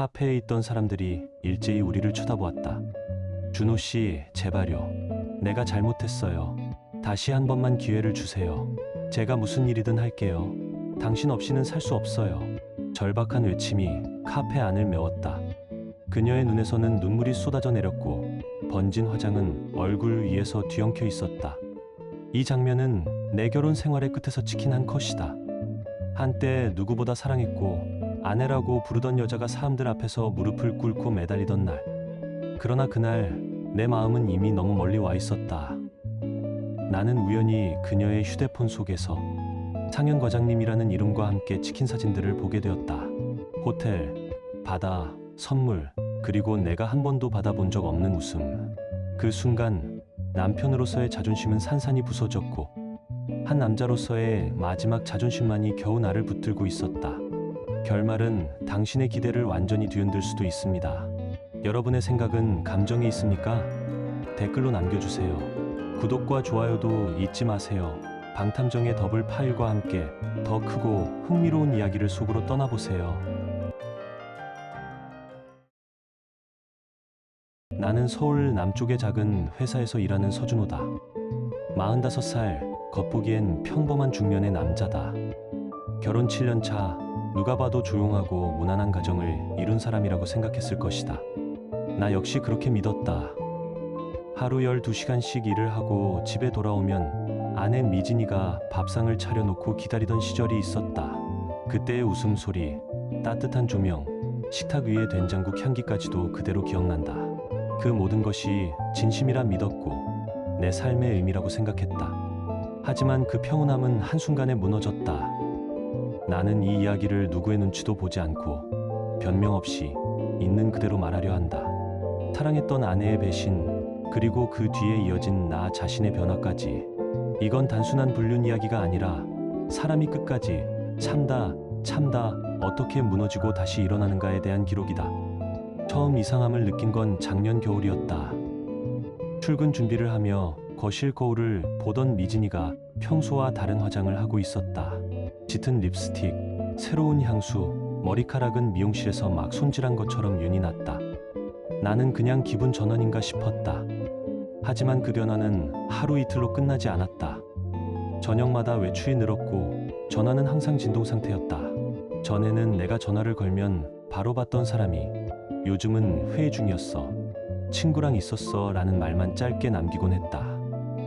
카페에 있던 사람들이 일제히 우리를 쳐다보았다. 준호 씨, 제발요. 내가 잘못했어요. 다시 한 번만 기회를 주세요. 제가 무슨 일이든 할게요. 당신 없이는 살 수 없어요. 절박한 외침이 카페 안을 메웠다. 그녀의 눈에서는 눈물이 쏟아져 내렸고 번진 화장은 얼굴 위에서 뒤엉켜 있었다. 이 장면은 내 결혼 생활의 끝에서 찍힌 한 컷이다. 한때 누구보다 사랑했고 아내라고 부르던 여자가 사람들 앞에서 무릎을 꿇고 매달리던 날. 그러나 그날 내 마음은 이미 너무 멀리 와 있었다. 나는 우연히 그녀의 휴대폰 속에서 상현 과장님이라는 이름과 함께 찍힌 사진들을 보게 되었다. 호텔, 바다, 선물, 그리고 내가 한 번도 받아본 적 없는 웃음. 그 순간 남편으로서의 자존심은 산산이 부서졌고 한 남자로서의 마지막 자존심만이 겨우 나를 붙들고 있었다. 결말은 당신의 기대를 완전히 뒤흔들 수도 있습니다. 여러분의 생각은 감정에 있습니까? 댓글로 남겨주세요. 구독과 좋아요도 잊지 마세요. 방탐정의 더블 파일과 함께 더 크고 흥미로운 이야기를 속으로 떠나보세요. 나는 서울 남쪽의 작은 회사에서 일하는 서준호다. 45살, 겉보기엔 평범한 중년의 남자다. 결혼 7년 차, 누가 봐도 조용하고 무난한 가정을 이룬 사람이라고 생각했을 것이다. 나 역시 그렇게 믿었다. 하루 12시간씩 일을 하고 집에 돌아오면 아내 미진이가 밥상을 차려놓고 기다리던 시절이 있었다. 그때의 웃음소리, 따뜻한 조명, 식탁 위의 된장국 향기까지도 그대로 기억난다. 그 모든 것이 진심이라 믿었고 내 삶의 의미라고 생각했다. 하지만 그 평온함은 한순간에 무너졌다. 나는 이 이야기를 누구의 눈치도 보지 않고 변명 없이 있는 그대로 말하려 한다. 사랑했던 아내의 배신, 그리고 그 뒤에 이어진 나 자신의 변화까지. 이건 단순한 불륜 이야기가 아니라 사람이 끝까지 참다 어떻게 무너지고 다시 일어나는가에 대한 기록이다. 처음 이상함을 느낀 건 작년 겨울이었다. 출근 준비를 하며 거실 거울을 보던 미진이가 평소와 다른 화장을 하고 있었다. 짙은 립스틱, 새로운 향수, 머리카락은 미용실에서 막 손질한 것처럼 윤이 났다. 나는 그냥 기분 전환인가 싶었다. 하지만 그 변화는 하루 이틀로 끝나지 않았다. 저녁마다 외출이 늘었고 전화는 항상 진동 상태였다. 전에는 내가 전화를 걸면 바로 받던 사람이 요즘은 회의 중이었어, 친구랑 있었어 라는 말만 짧게 남기곤 했다.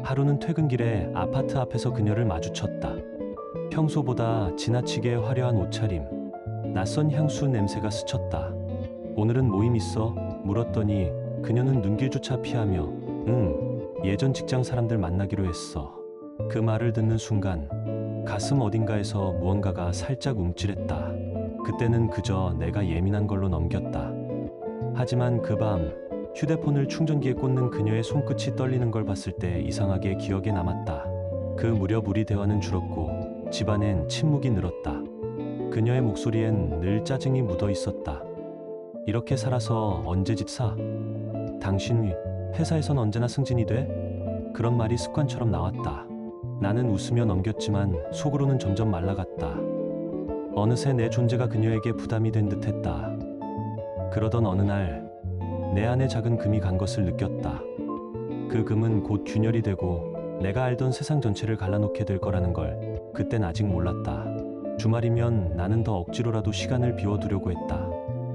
하루는 퇴근길에 아파트 앞에서 그녀를 마주쳤다. 평소보다 지나치게 화려한 옷차림, 낯선 향수 냄새가 스쳤다. 오늘은 모임 있어? 물었더니 그녀는 눈길조차 피하며 예전 직장 사람들 만나기로 했어. 그 말을 듣는 순간 가슴 어딘가에서 무언가가 살짝 움찔했다. 그때는 그저 내가 예민한 걸로 넘겼다. 하지만 그 밤 휴대폰을 충전기에 꽂는 그녀의 손끝이 떨리는 걸 봤을 때 이상하게 기억에 남았다. 그 무렵 우리 대화는 줄었고 집안엔 침묵이 늘었다. 그녀의 목소리엔 늘 짜증이 묻어 있었다. 이렇게 살아서 언제 집 사? 당신 회사에선 언제나 승진이 돼? 그런 말이 습관처럼 나왔다. 나는 웃으며 넘겼지만 속으로는 점점 말라갔다. 어느새 내 존재가 그녀에게 부담이 된 듯했다. 그러던 어느 날 내 안에 작은 금이 간 것을 느꼈다. 그 금은 곧 균열이 되고 내가 알던 세상 전체를 갈라놓게 될 거라는 걸 그땐 아직 몰랐다. 주말이면 나는 더 억지로라도 시간을 비워두려고 했다.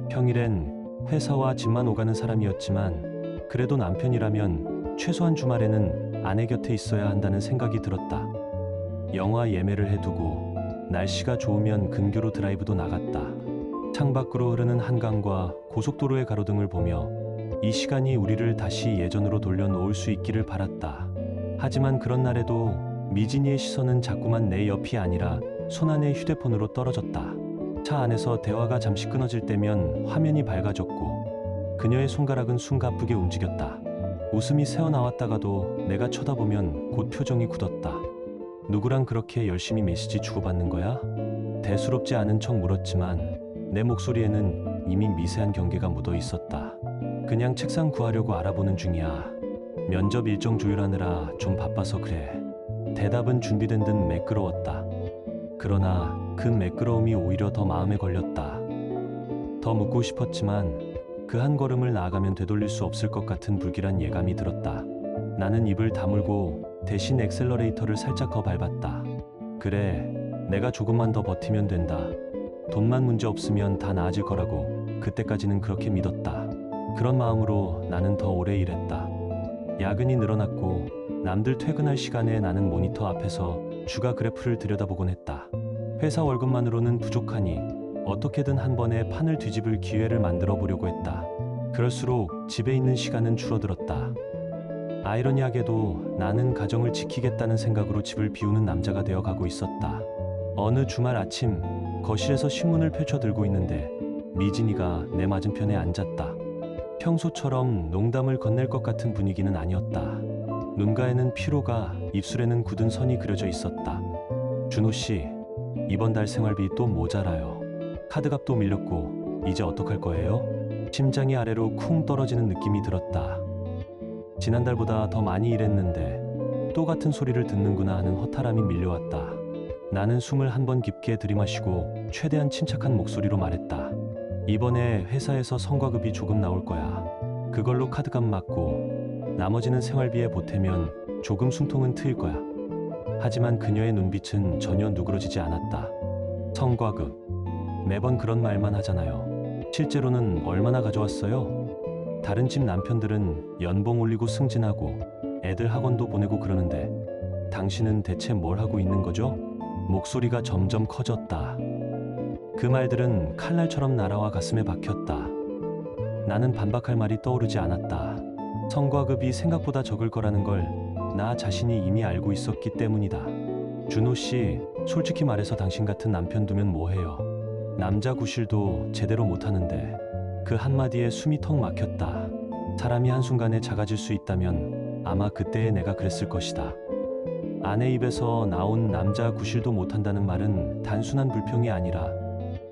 평일엔 회사와 집만 오가는 사람이었지만 그래도 남편이라면 최소한 주말에는 아내 곁에 있어야 한다는 생각이 들었다. 영화 예매를 해두고 날씨가 좋으면 근교로 드라이브도 나갔다. 창밖으로 흐르는 한강과 고속도로의 가로등을 보며 이 시간이 우리를 다시 예전으로 돌려놓을 수 있기를 바랐다. 하지만 그런 날에도 미진이의 시선은 자꾸만 내 옆이 아니라 손안의 휴대폰으로 떨어졌다. 차 안에서 대화가 잠시 끊어질 때면 화면이 밝아졌고 그녀의 손가락은 숨가쁘게 움직였다. 웃음이 새어나왔다가도 내가 쳐다보면 곧 표정이 굳었다. 누구랑 그렇게 열심히 메시지 주고받는 거야? 대수롭지 않은 척 물었지만 내 목소리에는 이미 미세한 경계가 묻어 있었다. 그냥 책상 구하려고 알아보는 중이야. 면접 일정 조율하느라 좀 바빠서 그래. 대답은 준비된 듯 매끄러웠다. 그러나 그 매끄러움이 오히려 더 마음에 걸렸다. 더 묻고 싶었지만 그 한 걸음을 나아가면 되돌릴 수 없을 것 같은 불길한 예감이 들었다. 나는 입을 다물고 대신 엑셀러레이터를 살짝 더 밟았다. 그래, 내가 조금만 더 버티면 된다. 돈만 문제 없으면 다 나아질 거라고 그때까지는 그렇게 믿었다. 그런 마음으로 나는 더 오래 일했다. 야근이 늘어났고 남들 퇴근할 시간에 나는 모니터 앞에서 주가 그래프를 들여다보곤 했다. 회사 월급만으로는 부족하니 어떻게든 한 번에 판을 뒤집을 기회를 만들어 보려고 했다. 그럴수록 집에 있는 시간은 줄어들었다. 아이러니하게도 나는 가정을 지키겠다는 생각으로 집을 비우는 남자가 되어 가고 있었다. 어느 주말 아침 거실에서 신문을 펼쳐 들고 있는데 미진이가 내 맞은편에 앉았다. 평소처럼 농담을 건넬 것 같은 분위기는 아니었다. 눈가에는 피로가, 입술에는 굳은 선이 그려져 있었다. 준호 씨, 이번 달 생활비 또 모자라요. 카드값도 밀렸고 이제 어떡할 거예요? 심장이 아래로 쿵 떨어지는 느낌이 들었다. 지난달보다 더 많이 일했는데 또 같은 소리를 듣는구나 하는 허탈함이 밀려왔다. 나는 숨을 한 번 깊게 들이마시고 최대한 침착한 목소리로 말했다. 이번에 회사에서 성과급이 조금 나올 거야. 그걸로 카드값 맞고 나머지는 생활비에 보태면 조금 숨통은 트일 거야. 하지만 그녀의 눈빛은 전혀 누그러지지 않았다. 성과급. 매번 그런 말만 하잖아요. 실제로는 얼마나 가져왔어요? 다른 집 남편들은 연봉 올리고 승진하고 애들 학원도 보내고 그러는데 당신은 대체 뭘 하고 있는 거죠? 목소리가 점점 커졌다. 그 말들은 칼날처럼 날아와 가슴에 박혔다. 나는 반박할 말이 떠오르지 않았다. 성과급이 생각보다 적을 거라는 걸 나 자신이 이미 알고 있었기 때문이다. 준호 씨, 솔직히 말해서 당신 같은 남편 두면 뭐해요? 남자 구실도 제대로 못하는데. 그 한마디에 숨이 턱 막혔다. 사람이 한순간에 작아질 수 있다면 아마 그때의 내가 그랬을 것이다. 아내 입에서 나온 남자 구실도 못한다는 말은 단순한 불평이 아니라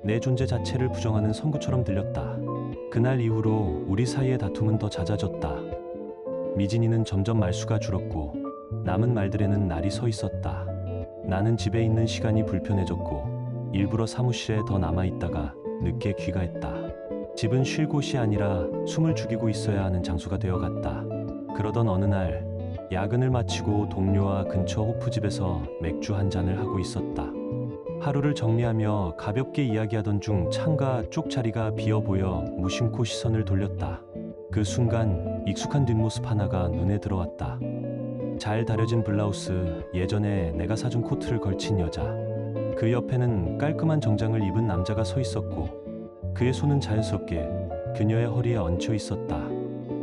내 존재 자체를 부정하는 선구처럼 들렸다. 그날 이후로 우리 사이의 다툼은 더 잦아졌다. 미진이는 점점 말수가 줄었고 남은 말들에는 날이 서 있었다. 나는 집에 있는 시간이 불편해졌고 일부러 사무실에 더 남아있다가 늦게 귀가했다. 집은 쉴 곳이 아니라 숨을 죽이고 있어야 하는 장소가 되어갔다. 그러던 어느 날 야근을 마치고 동료와 근처 호프집에서 맥주 한 잔을 하고 있었다. 하루를 정리하며 가볍게 이야기하던 중 창가 쪽 자리가 비어 보여 무심코 시선을 돌렸다. 그 순간 익숙한 뒷모습 하나가 눈에 들어왔다. 잘 다려진 블라우스, 예전에 내가 사준 코트를 걸친 여자. 그 옆에는 깔끔한 정장을 입은 남자가 서 있었고 그의 손은 자연스럽게 그녀의 허리에 얹혀 있었다.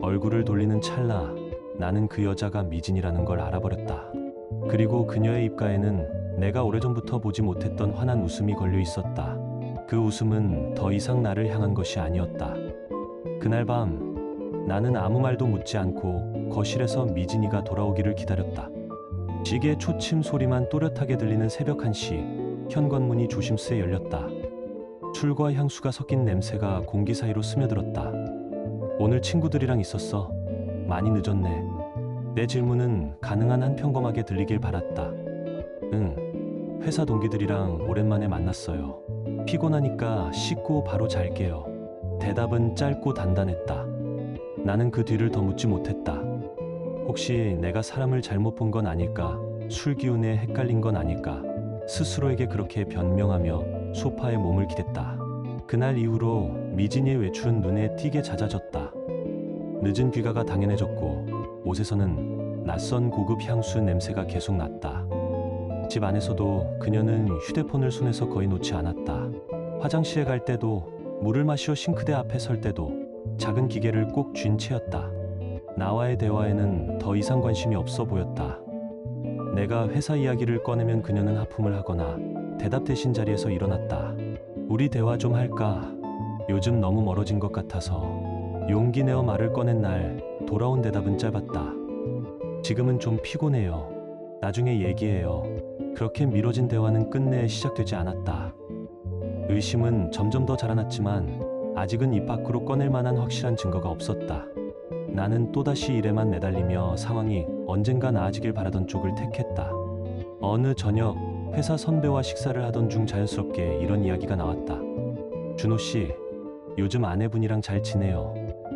얼굴을 돌리는 찰나 나는 그 여자가 미진이라는 걸 알아버렸다. 그리고 그녀의 입가에는 내가 오래전부터 보지 못했던 환한 웃음이 걸려 있었다. 그 웃음은 더 이상 나를 향한 것이 아니었다. 그날 밤 나는 아무 말도 묻지 않고 거실에서 미진이가 돌아오기를 기다렸다. 시계 초침 소리만 또렷하게 들리는 새벽 1시, 현관문이 조심스레 열렸다. 술과 향수가 섞인 냄새가 공기 사이로 스며들었다. 오늘 친구들이랑 있었어. 많이 늦었네. 내 질문은 가능한 한 평범하게 들리길 바랐다. 응, 회사 동기들이랑 오랜만에 만났어요. 피곤하니까 씻고 바로 잘게요. 대답은 짧고 단단했다. 나는 그 뒤를 더 묻지 못했다. 혹시 내가 사람을 잘못 본 건 아닐까? 술 기운에 헷갈린 건 아닐까? 스스로에게 그렇게 변명하며 소파에 몸을 기댔다. 그날 이후로 미진이의 외출은 눈에 띄게 잦아졌다. 늦은 귀가가 당연해졌고 옷에서는 낯선 고급 향수 냄새가 계속 났다. 집 안에서도 그녀는 휴대폰을 손에서 거의 놓지 않았다. 화장실에 갈 때도, 물을 마시러 싱크대 앞에 설 때도 작은 기계를 꼭 쥔 채였다. 나와의 대화에는 더 이상 관심이 없어 보였다. 내가 회사 이야기를 꺼내면 그녀는 하품을 하거나 대답 대신 자리에서 일어났다. 우리 대화 좀 할까? 요즘 너무 멀어진 것 같아서. 용기 내어 말을 꺼낸 날 돌아온 대답은 짧았다. 지금은 좀 피곤해요. 나중에 얘기해요. 그렇게 미뤄진 대화는 끝내 시작되지 않았다. 의심은 점점 더 자라났지만 아직은 입 밖으로 꺼낼 만한 확실한 증거가 없었다. 나는 또다시 일에만 매달리며 상황이 언젠가 나아지길 바라던 쪽을 택했다. 어느 저녁 회사 선배와 식사를 하던 중 자연스럽게 이런 이야기가 나왔다. 준호 씨, 요즘 아내분이랑 잘 지내요.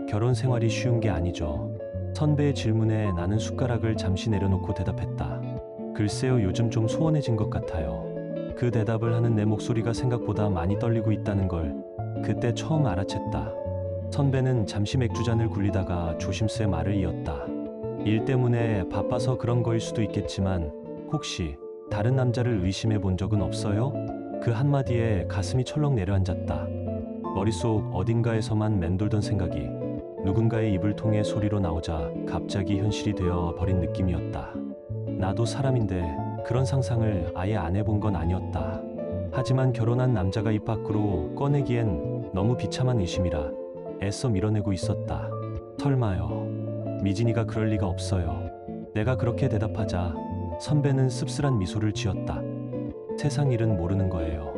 결혼 생활이 쉬운 게 아니죠. 선배의 질문에 나는 숟가락을 잠시 내려놓고 대답했다. 글쎄요, 요즘 좀 소원해진 것 같아요. 그 대답을 하는 내 목소리가 생각보다 많이 떨리고 있다는 걸 그때 처음 알아챘다. 선배는 잠시 맥주잔을 굴리다가 조심스레 말을 이었다. 일 때문에 바빠서 그런 거일 수도 있겠지만 혹시 다른 남자를 의심해 본 적은 없어요? 그 한마디에 가슴이 철렁 내려앉았다. 머릿속 어딘가에서만 맴돌던 생각이 누군가의 입을 통해 소리로 나오자 갑자기 현실이 되어 버린 느낌이었다. 나도 사람인데 그런 상상을 아예 안 해본 건 아니었다. 하지만 결혼한 남자가 입 밖으로 꺼내기엔 너무 비참한 의심이라 애써 밀어내고 있었다. 설마요. 미진이가 그럴 리가 없어요. 내가 그렇게 대답하자 선배는 씁쓸한 미소를 지었다. 세상 일은 모르는 거예요.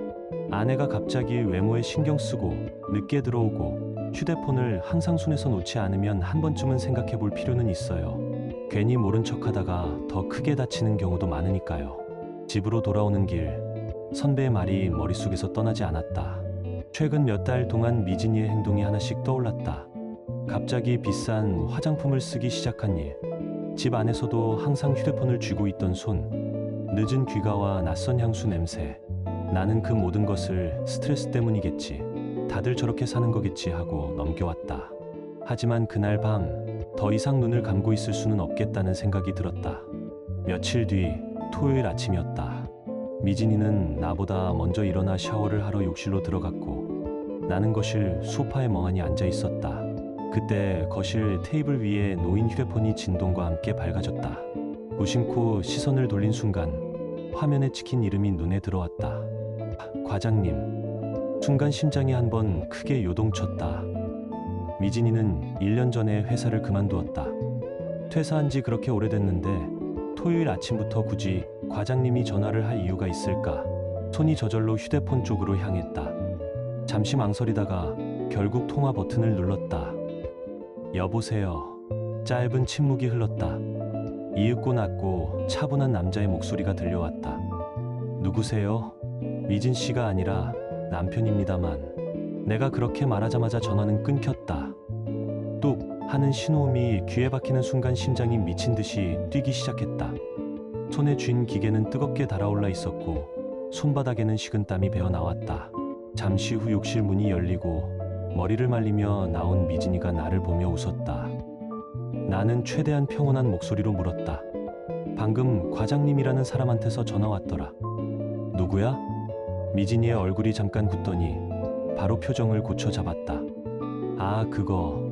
아내가 갑자기 외모에 신경 쓰고 늦게 들어오고 휴대폰을 항상 손에서 놓지 않으면 한 번쯤은 생각해 볼 필요는 있어요. 괜히 모른 척 하다가 더 크게 다치는 경우도 많으니까요. 집으로 돌아오는 길, 선배의 말이 머릿속에서 떠나지 않았다. 최근 몇 달 동안 미진이의 행동이 하나씩 떠올랐다. 갑자기 비싼 화장품을 쓰기 시작한 일, 집 안에서도 항상 휴대폰을 쥐고 있던 손, 늦은 귀가와 낯선 향수 냄새. 나는 그 모든 것을 스트레스 때문이겠지, 다들 저렇게 사는 거겠지 하고 넘겨왔다. 하지만 그날 밤 더 이상 눈을 감고 있을 수는 없겠다는 생각이 들었다. 며칠 뒤 토요일 아침이었다. 미진이는 나보다 먼저 일어나 샤워를 하러 욕실로 들어갔고 나는 거실 소파에 멍하니 앉아 있었다. 그때 거실 테이블 위에 놓인 휴대폰이 진동과 함께 밝아졌다. 무심코 시선을 돌린 순간 화면에 찍힌 이름이 눈에 들어왔다. 과장님. 순간 심장이 한번 크게 요동쳤다. 미진이는 1년 전에 회사를 그만두었다. 퇴사한 지 그렇게 오래됐는데 토요일 아침부터 굳이 과장님이 전화를 할 이유가 있을까? 손이 저절로 휴대폰 쪽으로 향했다. 잠시 망설이다가 결국 통화 버튼을 눌렀다. 여보세요. 짧은 침묵이 흘렀다. 이윽고 낮고 차분한 남자의 목소리가 들려왔다. 누구세요? 미진 씨가 아니라 남편입니다만. 내가 그렇게 말하자마자 전화는 끊겼다. 뚝 하는 신호음이 귀에 박히는 순간 심장이 미친 듯이 뛰기 시작했다. 손에 쥔 기계는 뜨겁게 달아올라 있었고 손바닥에는 식은땀이 배어 나왔다. 잠시 후 욕실 문이 열리고 머리를 말리며 나온 미진이가 나를 보며 웃었다. 나는 최대한 평온한 목소리로 물었다. 방금 과장님이라는 사람한테서 전화 왔더라. 누구야? 미진이의 얼굴이 잠깐 굳더니 바로 표정을 고쳐 잡았다. 아, 그거.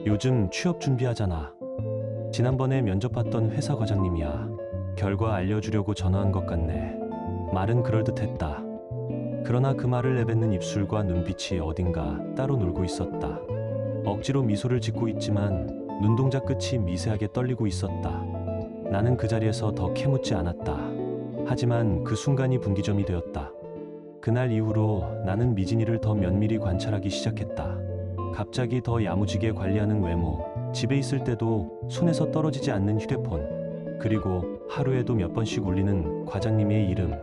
요즘 취업 준비하잖아. 지난번에 면접 봤던 회사 과장님이야. 결과 알려주려고 전화한 것 같네. 말은 그럴듯했다. 그러나 그 말을 내뱉는 입술과 눈빛이 어딘가 따로 놀고 있었다. 억지로 미소를 짓고 있지만 눈동자 끝이 미세하게 떨리고 있었다. 나는 그 자리에서 더 캐묻지 않았다. 하지만 그 순간이 분기점이 되었다. 그날 이후로 나는 미진이를 더 면밀히 관찰하기 시작했다. 갑자기 더 야무지게 관리하는 외모, 집에 있을 때도 손에서 떨어지지 않는 휴대폰, 그리고 하루에도 몇 번씩 울리는 과장님의 이름.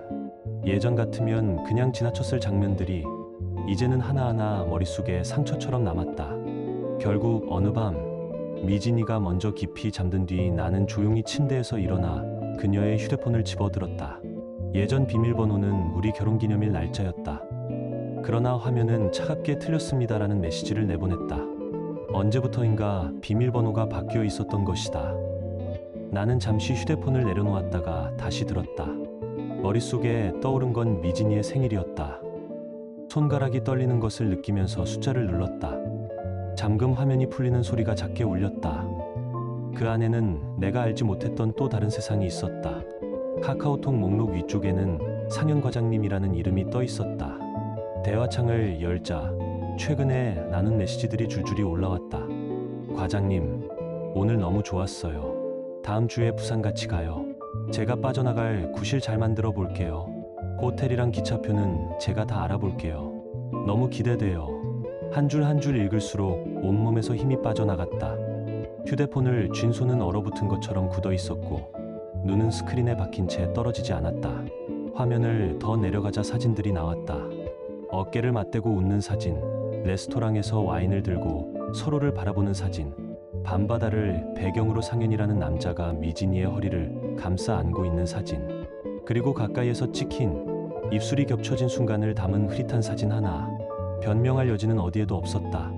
예전 같으면 그냥 지나쳤을 장면들이 이제는 하나하나 머릿속에 상처처럼 남았다. 결국 어느 밤 미진이가 먼저 깊이 잠든 뒤 나는 조용히 침대에서 일어나 그녀의 휴대폰을 집어들었다. 예전 비밀번호는 우리 결혼기념일 날짜였다. 그러나 화면은 차갑게 틀렸습니다라는 메시지를 내보냈다. 언제부터인가 비밀번호가 바뀌어 있었던 것이다. 나는 잠시 휴대폰을 내려놓았다가 다시 들었다. 머릿속에 떠오른 건 미진이의 생일이었다. 손가락이 떨리는 것을 느끼면서 숫자를 눌렀다. 잠금 화면이 풀리는 소리가 작게 울렸다. 그 안에는 내가 알지 못했던 또 다른 세상이 있었다. 카카오톡 목록 위쪽에는 상현 과장님이라는 이름이 떠 있었다. 대화창을 열자 최근에 나눈 메시지들이 줄줄이 올라왔다. 과장님, 오늘 너무 좋았어요. 다음 주에 부산 같이 가요. 제가 빠져나갈 구실 잘 만들어 볼게요. 호텔이랑 기차표는 제가 다 알아볼게요. 너무 기대돼요. 한 줄 한 줄 읽을수록 온몸에서 힘이 빠져나갔다. 휴대폰을 쥔 손은 얼어붙은 것처럼 굳어 있었고 눈은 스크린에 박힌 채 떨어지지 않았다. 화면을 더 내려가자 사진들이 나왔다. 어깨를 맞대고 웃는 사진, 레스토랑에서 와인을 들고 서로를 바라보는 사진, 밤바다를 배경으로 상현이라는 남자가 미진이의 허리를 감싸 안고 있는 사진, 그리고 가까이에서 찍힌 입술이 겹쳐진 순간을 담은 흐릿한 사진 하나. 변명할 여지는 어디에도 없었다.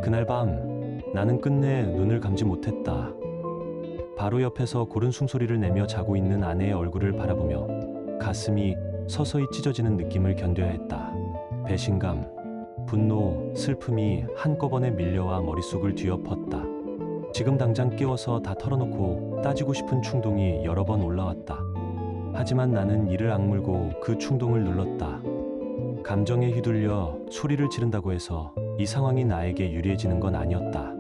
그날 밤 나는 끝내 눈을 감지 못했다. 바로 옆에서 고른 숨소리를 내며 자고 있는 아내의 얼굴을 바라보며 가슴이 서서히 찢어지는 느낌을 견뎌야 했다. 배신감, 분노, 슬픔이 한꺼번에 밀려와 머릿속을 뒤엎었다. 지금 당장 깨워서 다 털어놓고 따지고 싶은 충동이 여러 번 올라왔다. 하지만 나는 이를 악물고 그 충동을 눌렀다. 감정에 휘둘려 소리를 지른다고 해서 이 상황이 나에게 유리해지는 건 아니었다.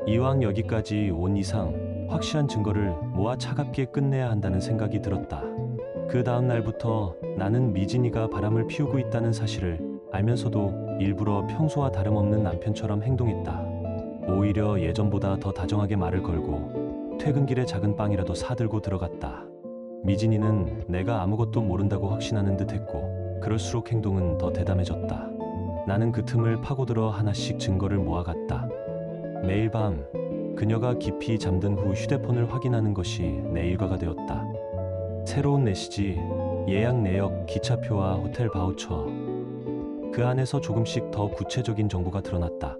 이왕 여기까지 온 이상 확실한 증거를 모아 차갑게 끝내야 한다는 생각이 들었다. 그 다음 날부터 나는 미진이가 바람을 피우고 있다는 사실을 알면서도 일부러 평소와 다름없는 남편처럼 행동했다. 오히려 예전보다 더 다정하게 말을 걸고 퇴근길에 작은 빵이라도 사들고 들어갔다. 미진이는 내가 아무것도 모른다고 확신하는 듯 했고 그럴수록 행동은 더 대담해졌다. 나는 그 틈을 파고들어 하나씩 증거를 모아갔다. 매일 밤 그녀가 깊이 잠든 후 휴대폰을 확인하는 것이 내 일과가 되었다. 새로운 메시지, 예약 내역, 기차표와 호텔 바우처. 그 안에서 조금씩 더 구체적인 정보가 드러났다.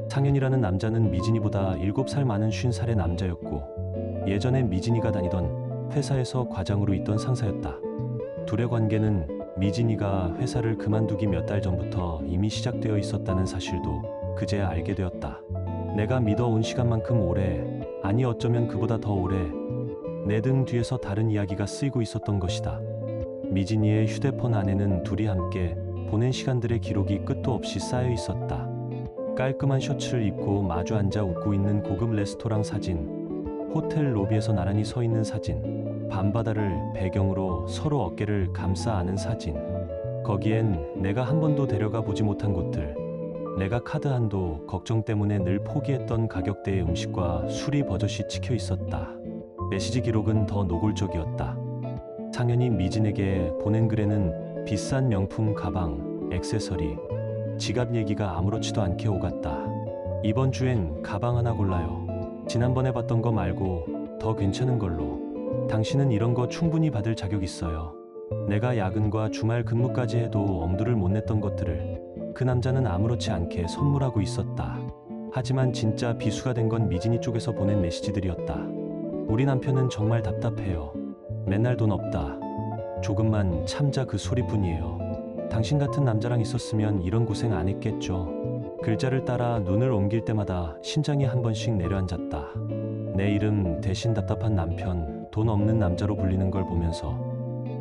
상현이라는 남자는 미진이보다 7살 많은 50살의 남자였고 예전에 미진이가 다니던 회사에서 과장으로 있던 상사였다. 둘의 관계는 미진이가 회사를 그만두기 몇 달 전부터 이미 시작되어 있었다는 사실도 그제야 알게 되었다. 내가 믿어온 시간만큼 오래, 아니 어쩌면 그보다 더 오래 내 등 뒤에서 다른 이야기가 쓰이고 있었던 것이다. 미진이의 휴대폰 안에는 둘이 함께 보낸 시간들의 기록이 끝도 없이 쌓여 있었다. 깔끔한 셔츠를 입고 마주 앉아 웃고 있는 고급 레스토랑 사진, 호텔 로비에서 나란히 서 있는 사진, 밤바다를 배경으로 서로 어깨를 감싸 안은 사진. 거기엔 내가 한 번도 데려가 보지 못한 곳들, 내가 카드 한도 걱정 때문에 늘 포기했던 가격대의 음식과 술이 버젓이 찍혀 있었다. 메시지 기록은 더 노골적이었다. 상현이 미진에게 보낸 글에는 비싼 명품 가방, 액세서리, 지갑 얘기가 아무렇지도 않게 오갔다. 이번 주엔 가방 하나 골라요. 지난번에 봤던 거 말고 더 괜찮은 걸로. 당신은 이런 거 충분히 받을 자격 있어요. 내가 야근과 주말 근무까지 해도 엄두를 못 냈던 것들을 그 남자는 아무렇지 않게 선물하고 있었다. 하지만 진짜 비수가 된 건 미진이 쪽에서 보낸 메시지들이었다. 우리 남편은 정말 답답해요. 맨날 돈 없다. 조금만 참자 그 소리뿐이에요. 당신 같은 남자랑 있었으면 이런 고생 안 했겠죠. 글자를 따라 눈을 옮길 때마다 심장이 한 번씩 내려앉았다. 내 이름 대신 답답한 남편, 돈 없는 남자로 불리는 걸 보면서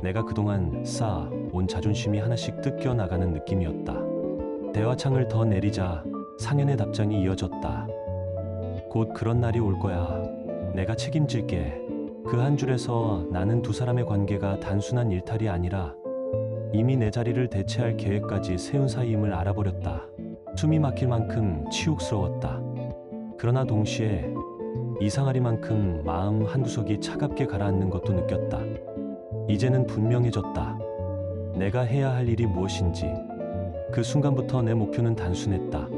내가 그동안 쌓아온 자존심이 하나씩 뜯겨 나가는 느낌이었다. 대화창을 더 내리자 상현의 답장이 이어졌다. 곧 그런 날이 올 거야. 내가 책임질게. 그 한 줄에서 나는 두 사람의 관계가 단순한 일탈이 아니라 이미 내 자리를 대체할 계획까지 세운 사이임을 알아버렸다. 숨이 막힐 만큼 치욕스러웠다. 그러나 동시에 이상하리만큼 마음 한구석이 차갑게 가라앉는 것도 느꼈다. 이제는 분명해졌다. 내가 해야 할 일이 무엇인지. 그 순간부터 내 목표는 단순했다.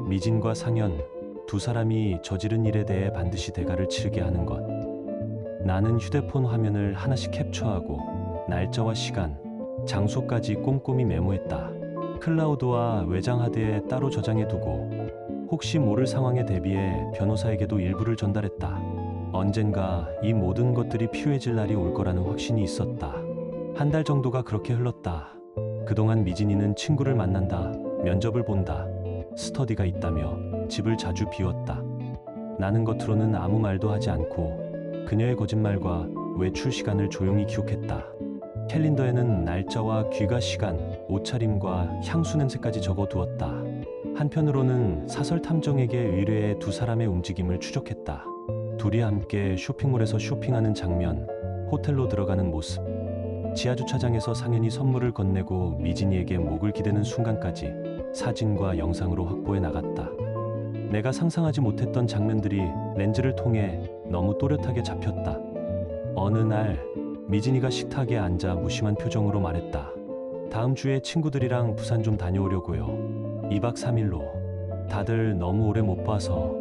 미진과 상현, 두 사람이 저지른 일에 대해 반드시 대가를 치르게 하는 것. 나는 휴대폰 화면을 하나씩 캡처하고 날짜와 시간, 장소까지 꼼꼼히 메모했다. 클라우드와 외장 하드에 따로 저장해두고 혹시 모를 상황에 대비해 변호사에게도 일부를 전달했다. 언젠가 이 모든 것들이 필요해질 날이 올 거라는 확신이 있었다. 한 달 정도가 그렇게 흘렀다. 그동안 미진이는 친구를 만난다, 면접을 본다, 스터디가 있다며 집을 자주 비웠다. 나는 겉으로는 아무 말도 하지 않고 그녀의 거짓말과 외출 시간을 조용히 기록했다. 캘린더에는 날짜와 귀가 시간, 옷차림과 향수 냄새까지 적어두었다. 한편으로는 사설 탐정에게 의뢰해 두 사람의 움직임을 추적했다. 둘이 함께 쇼핑몰에서 쇼핑하는 장면, 호텔로 들어가는 모습, 지하주차장에서 상현이 선물을 건네고 미진이에게 목을 기대는 순간까지 사진과 영상으로 확보해 나갔다. 내가 상상하지 못했던 장면들이 렌즈를 통해 너무 또렷하게 잡혔다. 어느 날 미진이가 식탁에 앉아 무심한 표정으로 말했다. 다음 주에 친구들이랑 부산 좀 다녀오려고요. 2박 3일로. 다들 너무 오래 못 봐서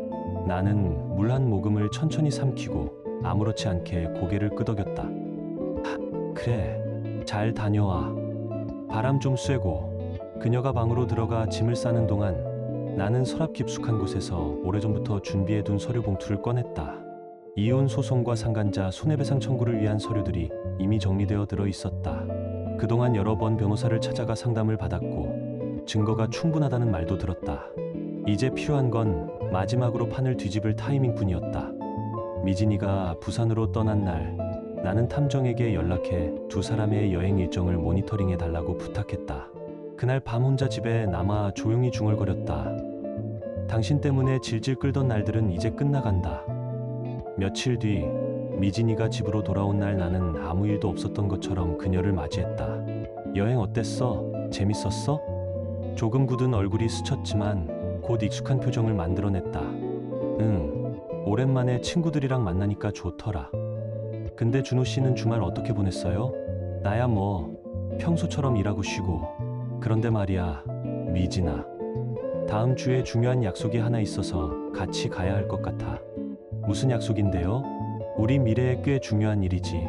나는 물 한 모금을 천천히 삼키고 아무렇지 않게 고개를 끄덕였다. 그래, 잘 다녀와. 바람 좀 쐬고. 그녀가 방으로 들어가 짐을 싸는 동안 나는 서랍 깊숙한 곳에서 오래전부터 준비해둔 서류 봉투를 꺼냈다. 이혼 소송과 상간자 손해배상 청구를 위한 서류들이 이미 정리되어 들어 있었다. 그동안 여러 번 변호사를 찾아가 상담을 받았고 증거가 충분하다는 말도 들었다. 이제 필요한 건 마지막으로 판을 뒤집을 타이밍뿐이었다. 미진이가 부산으로 떠난 날 나는 탐정에게 연락해 두 사람의 여행 일정을 모니터링해 달라고 부탁했다. 그날 밤 혼자 집에 남아 조용히 중얼거렸다. 당신 때문에 질질 끌던 날들은 이제 끝나간다. 며칠 뒤 미진이가 집으로 돌아온 날 나는 아무 일도 없었던 것처럼 그녀를 맞이했다. 여행 어땠어? 재밌었어? 조금 굳은 얼굴이 스쳤지만 곧 익숙한 표정을 만들어냈다. 응, 오랜만에 친구들이랑 만나니까 좋더라. 근데 준호 씨는 주말 어떻게 보냈어요? 나야 뭐 평소처럼 일하고 쉬고. 그런데 말이야, 미진아. 다음 주에 중요한 약속이 하나 있어서 같이 가야 할 것 같아. 무슨 약속인데요? 우리 미래에 꽤 중요한 일이지.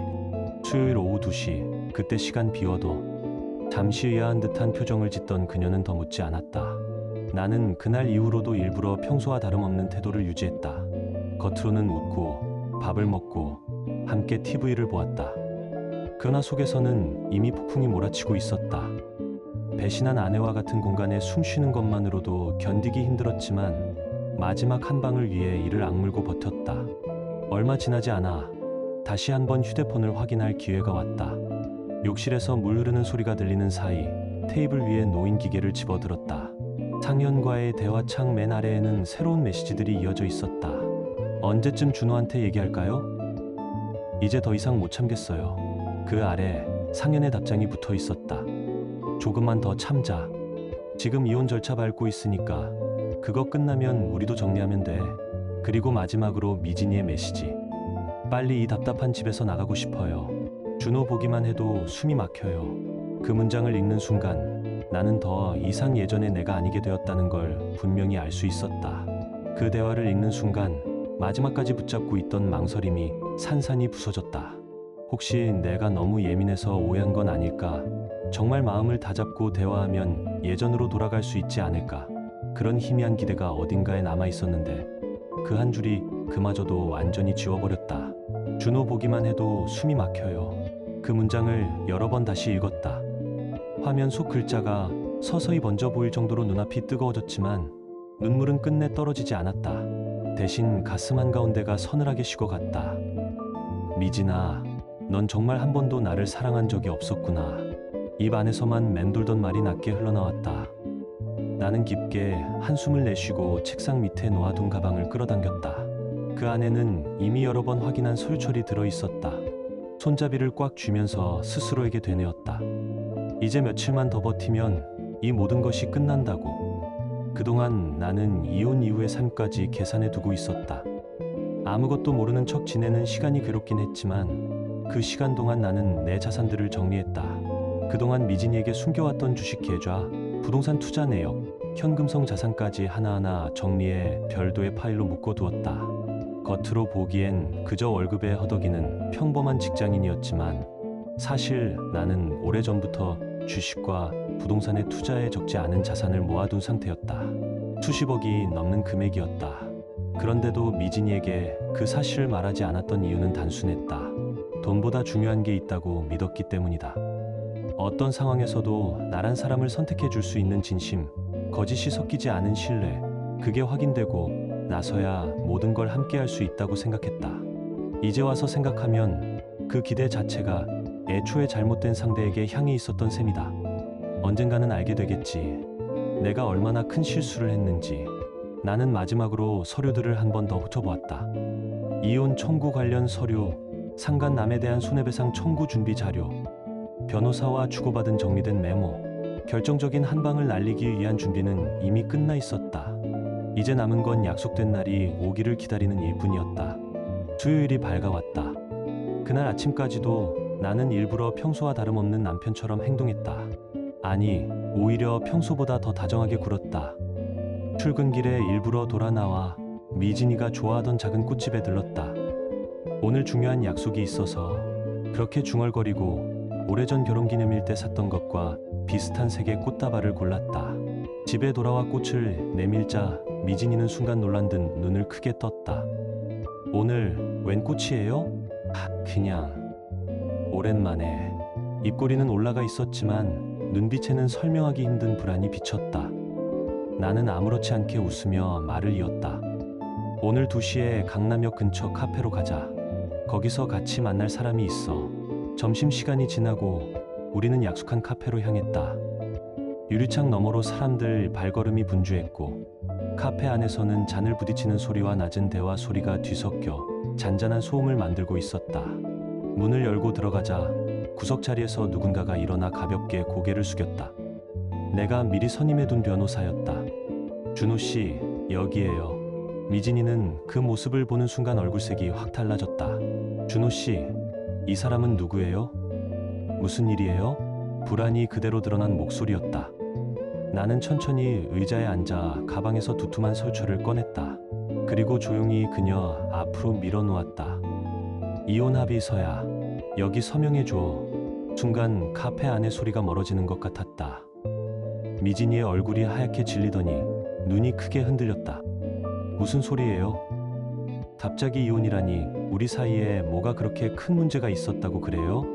수요일 오후 2시, 그때 시간 비워도. 잠시 의아한 듯한 표정을 짓던 그녀는 더 묻지 않았다. 나는 그날 이후로도 일부러 평소와 다름없는 태도를 유지했다. 겉으로는 웃고 밥을 먹고 함께 TV를 보았다. 그러나 속에서는 이미 폭풍이 몰아치고 있었다. 배신한 아내와 같은 공간에 숨 쉬는 것만으로도 견디기 힘들었지만 마지막 한 방을 위해 이를 악물고 버텼다. 얼마 지나지 않아 다시 한번 휴대폰을 확인할 기회가 왔다. 욕실에서 물 흐르는 소리가 들리는 사이 테이블 위에 놓인 기계를 집어들었다. 상현과의 대화창 맨 아래에는 새로운 메시지들이 이어져 있었다. 언제쯤 준호한테 얘기할까요? 이제 더 이상 못 참겠어요. 그 아래 상현의 답장이 붙어 있었다. 조금만 더 참자. 지금 이혼 절차 밟고 있으니까 그거 끝나면 우리도 정리하면 돼. 그리고 마지막으로 미진이의 메시지. 빨리 이 답답한 집에서 나가고 싶어요. 준호 보기만 해도 숨이 막혀요. 그 문장을 읽는 순간 나는 더 이상 예전의 내가 아니게 되었다는 걸 분명히 알 수 있었다. 그 대화를 읽는 순간 마지막까지 붙잡고 있던 망설임이 산산이 부서졌다. 혹시 내가 너무 예민해서 오해한 건 아닐까? 정말 마음을 다잡고 대화하면 예전으로 돌아갈 수 있지 않을까? 그런 희미한 기대가 어딘가에 남아 있었는데 그 한 줄이 그마저도 완전히 지워버렸다. 준호 보기만 해도 숨이 막혀요. 그 문장을 여러 번 다시 읽었다. 화면 속 글자가 서서히 번져 보일 정도로 눈앞이 뜨거워졌지만 눈물은 끝내 떨어지지 않았다. 대신 가슴 한가운데가 서늘하게 식어갔다. 미진아, 넌 정말 한 번도 나를 사랑한 적이 없었구나. 입 안에서만 맴돌던 말이 낮게 흘러나왔다. 나는 깊게 한숨을 내쉬고 책상 밑에 놓아둔 가방을 끌어당겼다. 그 안에는 이미 여러 번 확인한 소유철이 들어있었다. 손잡이를 꽉 쥐면서 스스로에게 되뇌었다. 이제 며칠만 더 버티면 이 모든 것이 끝난다고. 그동안 나는 이혼 이후의 삶까지 계산해 두고 있었다. 아무것도 모르는 척 지내는 시간이 괴롭긴 했지만 그 시간 동안 나는 내 자산들을 정리했다. 그동안 미진이에게 숨겨왔던 주식 계좌, 부동산 투자 내역, 현금성 자산까지 하나하나 정리해 별도의 파일로 묶어두었다. 겉으로 보기엔 그저 월급에 허덕이는 평범한 직장인이었지만 사실 나는 오래전부터 주식과 부동산에 투자해 적지 않은 자산을 모아둔 상태였다. 수십억이 넘는 금액이었다. 그런데도 미진이에게 그 사실을 말하지 않았던 이유는 단순했다. 돈보다 중요한 게 있다고 믿었기 때문이다. 어떤 상황에서도 나란 사람을 선택해 줄 수 있는 진심, 거짓이 섞이지 않은 신뢰, 그게 확인되고 나서야 모든 걸 함께 할 수 있다고 생각했다. 이제 와서 생각하면 그 기대 자체가 애초에 잘못된 상대에게 향해 있었던 셈이다. 언젠가는 알게 되겠지. 내가 얼마나 큰 실수를 했는지. 나는 마지막으로 서류들을 한 번 더 훑어보았다. 이혼 청구 관련 서류, 상간남에 대한 손해배상 청구 준비 자료, 변호사와 주고받은 정리된 메모, 결정적인 한 방을 날리기 위한 준비는 이미 끝나 있었다. 이제 남은 건 약속된 날이 오기를 기다리는 일뿐이었다. 수요일이 밝아왔다. 그날 아침까지도 나는 일부러 평소와 다름없는 남편처럼 행동했다. 아니, 오히려 평소보다 더 다정하게 굴었다. 출근길에 일부러 돌아 나와 미진이가 좋아하던 작은 꽃집에 들렀다. 오늘 중요한 약속이 있어서. 그렇게 중얼거리고 오래전 결혼기념일 때 샀던 것과 비슷한 색의 꽃다발을 골랐다. 집에 돌아와 꽃을 내밀자 미진이는 순간 놀란 듯 눈을 크게 떴다. 오늘 웬 꽃이에요? 그냥. 오랜만에. 입꼬리는 올라가 있었지만 눈빛에는 설명하기 힘든 불안이 비쳤다. 나는 아무렇지 않게 웃으며 말을 이었다. 오늘 2시에 강남역 근처 카페로 가자. 거기서 같이 만날 사람이 있어. 점심시간이 지나고 우리는 약속한 카페로 향했다. 유리창 너머로 사람들 발걸음이 분주했고 카페 안에서는 잔을 부딪히는 소리와 낮은 대화 소리가 뒤섞여 잔잔한 소음을 만들고 있었다. 문을 열고 들어가자 구석 자리에서 누군가가 일어나 가볍게 고개를 숙였다. 내가 미리 선임해둔 변호사였다. 준호 씨, 여기에요. 미진이는 그 모습을 보는 순간 얼굴색이 확 달라졌다. 준호 씨, 이 사람은 누구예요? 무슨 일이에요? 불안이 그대로 드러난 목소리였다. 나는 천천히 의자에 앉아 가방에서 두툼한 설초를 꺼냈다. 그리고 조용히 그녀 앞으로 밀어놓았다. 이혼 합의서야. 여기 서명해줘. 순간 카페 안의 소리가 멀어지는 것 같았다. 미진이의 얼굴이 하얗게 질리더니 눈이 크게 흔들렸다. 무슨 소리예요? 갑자기 이혼이라니. 우리 사이에 뭐가 그렇게 큰 문제가 있었다고 그래요?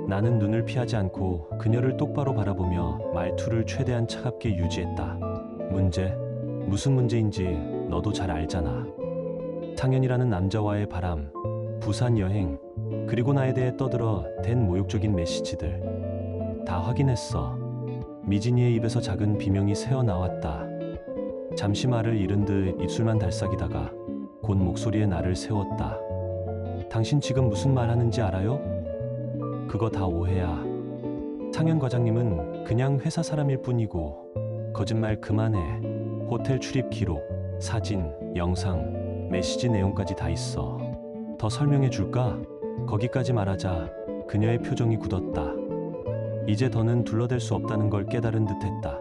나는 눈을 피하지 않고 그녀를 똑바로 바라보며 말투를 최대한 차갑게 유지했다. 문제? 무슨 문제인지 너도 잘 알잖아. 상현이라는 남자와의 바람, 부산 여행, 그리고 나에 대해 떠들어 댄 모욕적인 메시지들. 다 확인했어. 미진이의 입에서 작은 비명이 새어나왔다. 잠시 말을 잃은 듯 입술만 달싹이다가 곧 목소리에 나를 세웠다. 당신 지금 무슨 말 하는지 알아요? 그거 다 오해야. 상현 과장님은 그냥 회사 사람일 뿐이고. 거짓말 그만해. 호텔 출입 기록, 사진, 영상, 메시지 내용까지 다 있어. 더 설명해 줄까? 거기까지 말하자 그녀의 표정이 굳었다. 이제 더는 둘러댈 수 없다는 걸 깨달은 듯했다.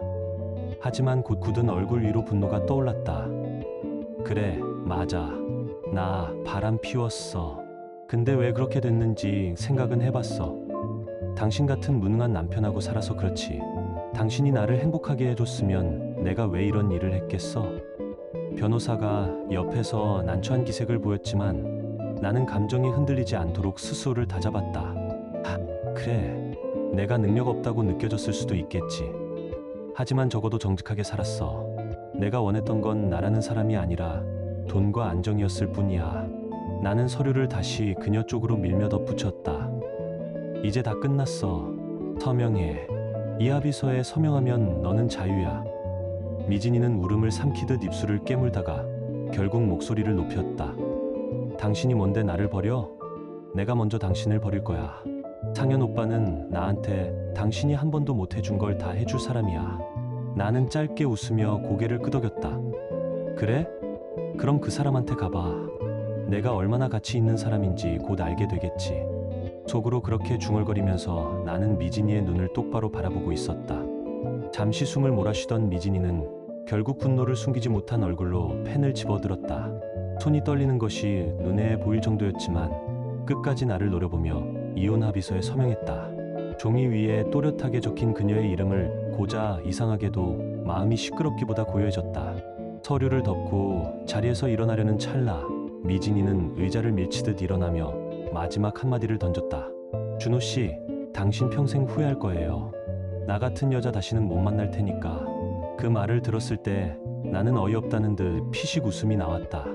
하지만 곧 굳은 얼굴 위로 분노가 떠올랐다. 그래, 맞아. 나 바람 피웠어. 근데 왜 그렇게 됐는지 생각은 해봤어. 당신 같은 무능한 남편하고 살아서 그렇지. 당신이 나를 행복하게 해줬으면 내가 왜 이런 일을 했겠어? 변호사가 옆에서 난처한 기색을 보였지만 나는 감정이 흔들리지 않도록 스스로를 다잡았다. 그래, 내가 능력 없다고 느껴졌을 수도 있겠지. 하지만 적어도 정직하게 살았어. 내가 원했던 건 나라는 사람이 아니라 돈과 안정이었을 뿐이야. 나는 서류를 다시 그녀 쪽으로 밀며 덧붙였다. 이제 다 끝났어. 서명해. 이 합의서에 서명하면 너는 자유야. 미진이는 울음을 삼키듯 입술을 깨물다가 결국 목소리를 높였다. 당신이 뭔데 나를 버려? 내가 먼저 당신을 버릴 거야. 상현 오빠는 나한테 당신이 한 번도 못 해준 걸 다 해줄 사람이야. 나는 짧게 웃으며 고개를 끄덕였다. 그래? 그럼 그 사람한테 가봐. 내가 얼마나 가치 있는 사람인지 곧 알게 되겠지. 속으로 그렇게 중얼거리면서 나는 미진이의 눈을 똑바로 바라보고 있었다. 잠시 숨을 몰아쉬던 미진이는 결국 분노를 숨기지 못한 얼굴로 펜을 집어들었다. 손이 떨리는 것이 눈에 보일 정도였지만 끝까지 나를 노려보며 이혼 합의서에 서명했다. 종이 위에 또렷하게 적힌 그녀의 이름을 고자 이상하게도 마음이 시끄럽기보다 고요해졌다. 서류를 덮고 자리에서 일어나려는 찰나 미진이는 의자를 밀치듯 일어나며 마지막 한마디를 던졌다. 준호 씨, 당신 평생 후회할 거예요. 나 같은 여자 다시는 못 만날 테니까. 그 말을 들었을 때 나는 어이없다는 듯 피식 웃음이 나왔다.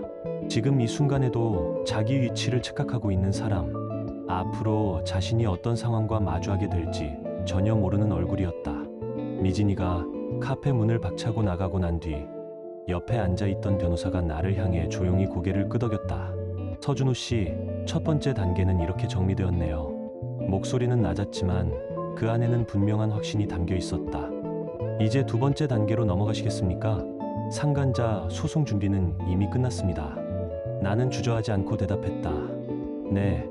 지금 이 순간에도 자기 위치를 착각하고 있는 사람, 앞으로 자신이 어떤 상황과 마주하게 될지 전혀 모르는 얼굴이었다. 미진이가 카페 문을 박차고 나가고 난 뒤 옆에 앉아있던 변호사가 나를 향해 조용히 고개를 끄덕였다. 서준호 씨, 첫 번째 단계는 이렇게 정리되었네요. 목소리는 낮았지만 그 안에는 분명한 확신이 담겨 있었다. 이제 두 번째 단계로 넘어가시겠습니까? 상간자 소송 준비는 이미 끝났습니다. 나는 주저하지 않고 대답했다. 네,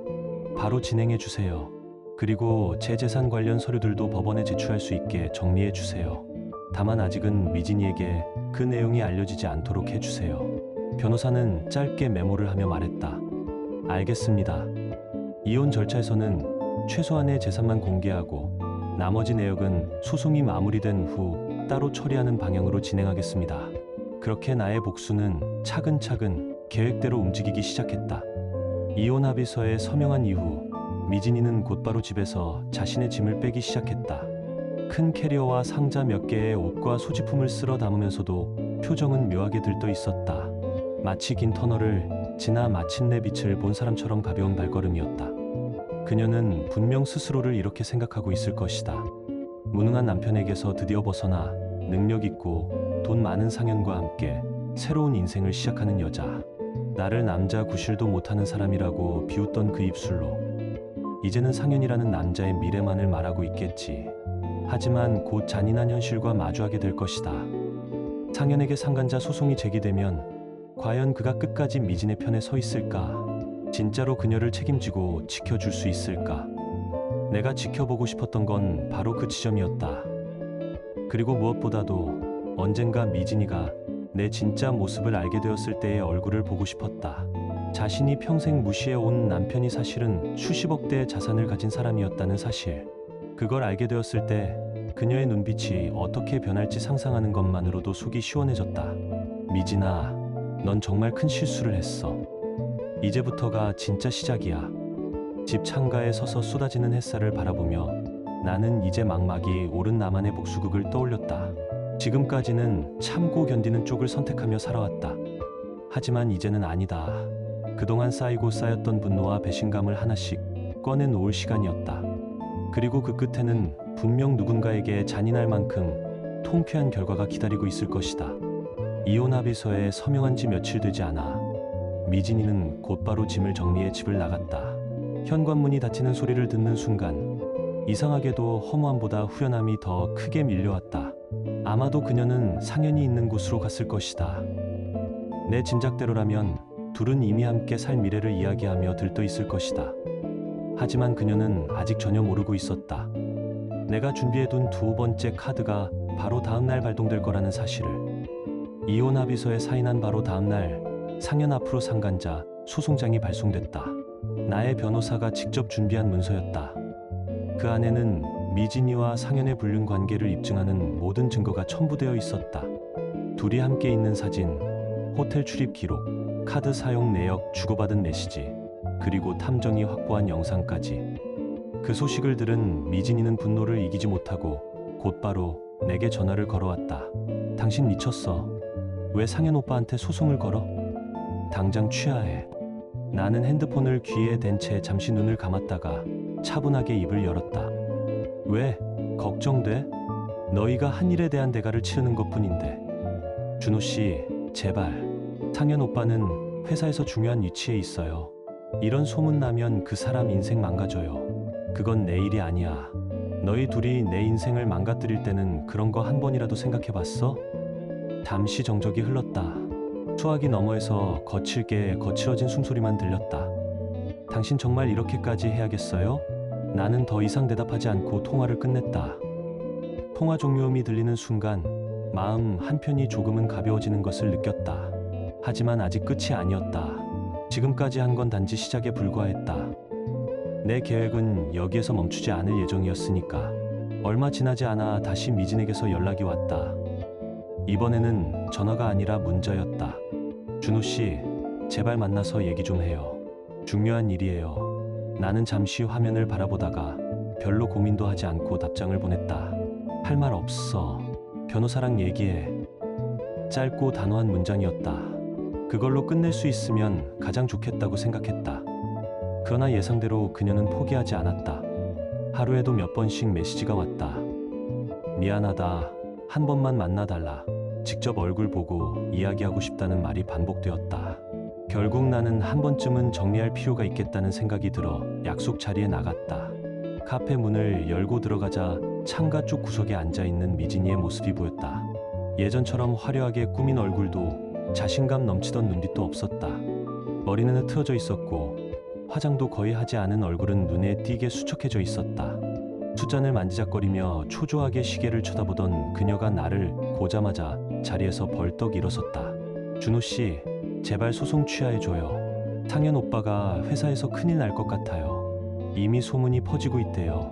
바로 진행해 주세요. 그리고 제 재산 관련 서류들도 법원에 제출할 수 있게 정리해 주세요. 다만 아직은 미진이에게 그 내용이 알려지지 않도록 해주세요. 변호사는 짧게 메모를 하며 말했다. 알겠습니다. 이혼 절차에서는 최소한의 재산만 공개하고 나머지 내역은 소송이 마무리된 후 따로 처리하는 방향으로 진행하겠습니다. 그렇게 나의 복수는 차근차근 계획대로 움직이기 시작했다. 이혼 합의서에 서명한 이후 미진이는 곧바로 집에서 자신의 짐을 빼기 시작했다. 큰 캐리어와 상자 몇 개의 옷과 소지품을 쓸어 담으면서도 표정은 묘하게 들떠 있었다. 마치 긴 터널을 지나 마침내 빛을 본 사람처럼 가벼운 발걸음이었다. 그녀는 분명 스스로를 이렇게 생각하고 있을 것이다. 무능한 남편에게서 드디어 벗어나 능력 있고 돈 많은 상현과 함께 새로운 인생을 시작하는 여자. 나를 남자 구실도 못하는 사람이라고 비웃던 그 입술로 이제는 상현이라는 남자의 미래만을 말하고 있겠지. 하지만 곧 잔인한 현실과 마주하게 될 것이다. 상현에게 상간자 소송이 제기되면 과연 그가 끝까지 미진의 편에 서 있을까? 진짜로 그녀를 책임지고 지켜줄 수 있을까? 내가 지켜보고 싶었던 건 바로 그 지점이었다. 그리고 무엇보다도 언젠가 미진이가 내 진짜 모습을 알게 되었을 때의 얼굴을 보고 싶었다. 자신이 평생 무시해온 남편이 사실은 수십억 대의 자산을 가진 사람이었다는 사실. 그걸 알게 되었을 때 그녀의 눈빛이 어떻게 변할지 상상하는 것만으로도 속이 시원해졌다. 미진아, 넌 정말 큰 실수를 했어. 이제부터가 진짜 시작이야. 집 창가에 서서 쏟아지는 햇살을 바라보며 나는 이제 막막이 오른 나만의 복수극을 떠올렸다. 지금까지는 참고 견디는 쪽을 선택하며 살아왔다. 하지만 이제는 아니다. 그동안 쌓이고 쌓였던 분노와 배신감을 하나씩 꺼내놓을 시간이었다. 그리고 그 끝에는 분명 누군가에게 잔인할 만큼 통쾌한 결과가 기다리고 있을 것이다. 이혼 합의서에 서명한 지 며칠 되지 않아 미진이는 곧바로 짐을 정리해 집을 나갔다. 현관문이 닫히는 소리를 듣는 순간 이상하게도 허무함보다 후련함이 더 크게 밀려왔다. 아마도 그녀는 상현이 있는 곳으로 갔을 것이다. 내 짐작대로라면 둘은 이미 함께 살 미래를 이야기하며 들떠 있을 것이다. 하지만 그녀는 아직 전혀 모르고 있었다. 내가 준비해둔 두 번째 카드가 바로 다음날 발동될 거라는 사실을. 이혼 합의서에 사인한 바로 다음날 상현 앞으로 상간자 소송장이 발송됐다. 나의 변호사가 직접 준비한 문서였다. 그 안에는 미진이와 상현의 불륜 관계를 입증하는 모든 증거가 첨부되어 있었다. 둘이 함께 있는 사진, 호텔 출입 기록, 카드 사용 내역, 주고받은 메시지, 그리고 탐정이 확보한 영상까지. 그 소식을 들은 미진이는 분노를 이기지 못하고 곧바로 내게 전화를 걸어왔다. 당신 미쳤어. 왜 상현 오빠한테 소송을 걸어? 당장 취하해. 나는 핸드폰을 귀에 댄 채 잠시 눈을 감았다가 차분하게 입을 열었다. 왜? 걱정돼? 너희가 한 일에 대한 대가를 치르는 것뿐인데. 준호 씨, 제발. 상현 오빠는 회사에서 중요한 위치에 있어요. 이런 소문 나면 그 사람 인생 망가져요. 그건 내 일이 아니야. 너희 둘이 내 인생을 망가뜨릴 때는 그런 거 한 번이라도 생각해봤어? 잠시 정적이 흘렀다. 수화기 너머에서 거칠어진 숨소리만 들렸다. 당신 정말 이렇게까지 해야겠어요? 나는 더 이상 대답하지 않고 통화를 끝냈다. 통화 종료음이 들리는 순간 마음 한편이 조금은 가벼워지는 것을 느꼈다. 하지만 아직 끝이 아니었다. 지금까지 한 건 단지 시작에 불과했다. 내 계획은 여기에서 멈추지 않을 예정이었으니까. 얼마 지나지 않아 다시 미진에게서 연락이 왔다. 이번에는 전화가 아니라 문자였다. 준호 씨, 제발 만나서 얘기 좀 해요. 중요한 일이에요. 나는 잠시 화면을 바라보다가 별로 고민도 하지 않고 답장을 보냈다. 할 말 없어. 변호사랑 얘기해. 짧고 단호한 문장이었다. 그걸로 끝낼 수 있으면 가장 좋겠다고 생각했다. 그러나 예상대로 그녀는 포기하지 않았다. 하루에도 몇 번씩 메시지가 왔다. 미안하다. 한 번만 만나달라. 직접 얼굴 보고 이야기하고 싶다는 말이 반복되었다. 결국 나는 한 번쯤은 정리할 필요가 있겠다는 생각이 들어 약속 자리에 나갔다. 카페 문을 열고 들어가자 창가 쪽 구석에 앉아있는 미진이의 모습이 보였다. 예전처럼 화려하게 꾸민 얼굴도 자신감 넘치던 눈빛도 없었다. 머리는 흐트러져 있었고 화장도 거의 하지 않은 얼굴은 눈에 띄게 수척해져 있었다. 숫잔을 만지작거리며 초조하게 시계를 쳐다보던 그녀가 나를 보자마자 자리에서 벌떡 일어섰다. 준호 씨, 제발 소송 취하해줘요. 상현 오빠가 회사에서 큰일 날 것 같아요. 이미 소문이 퍼지고 있대요.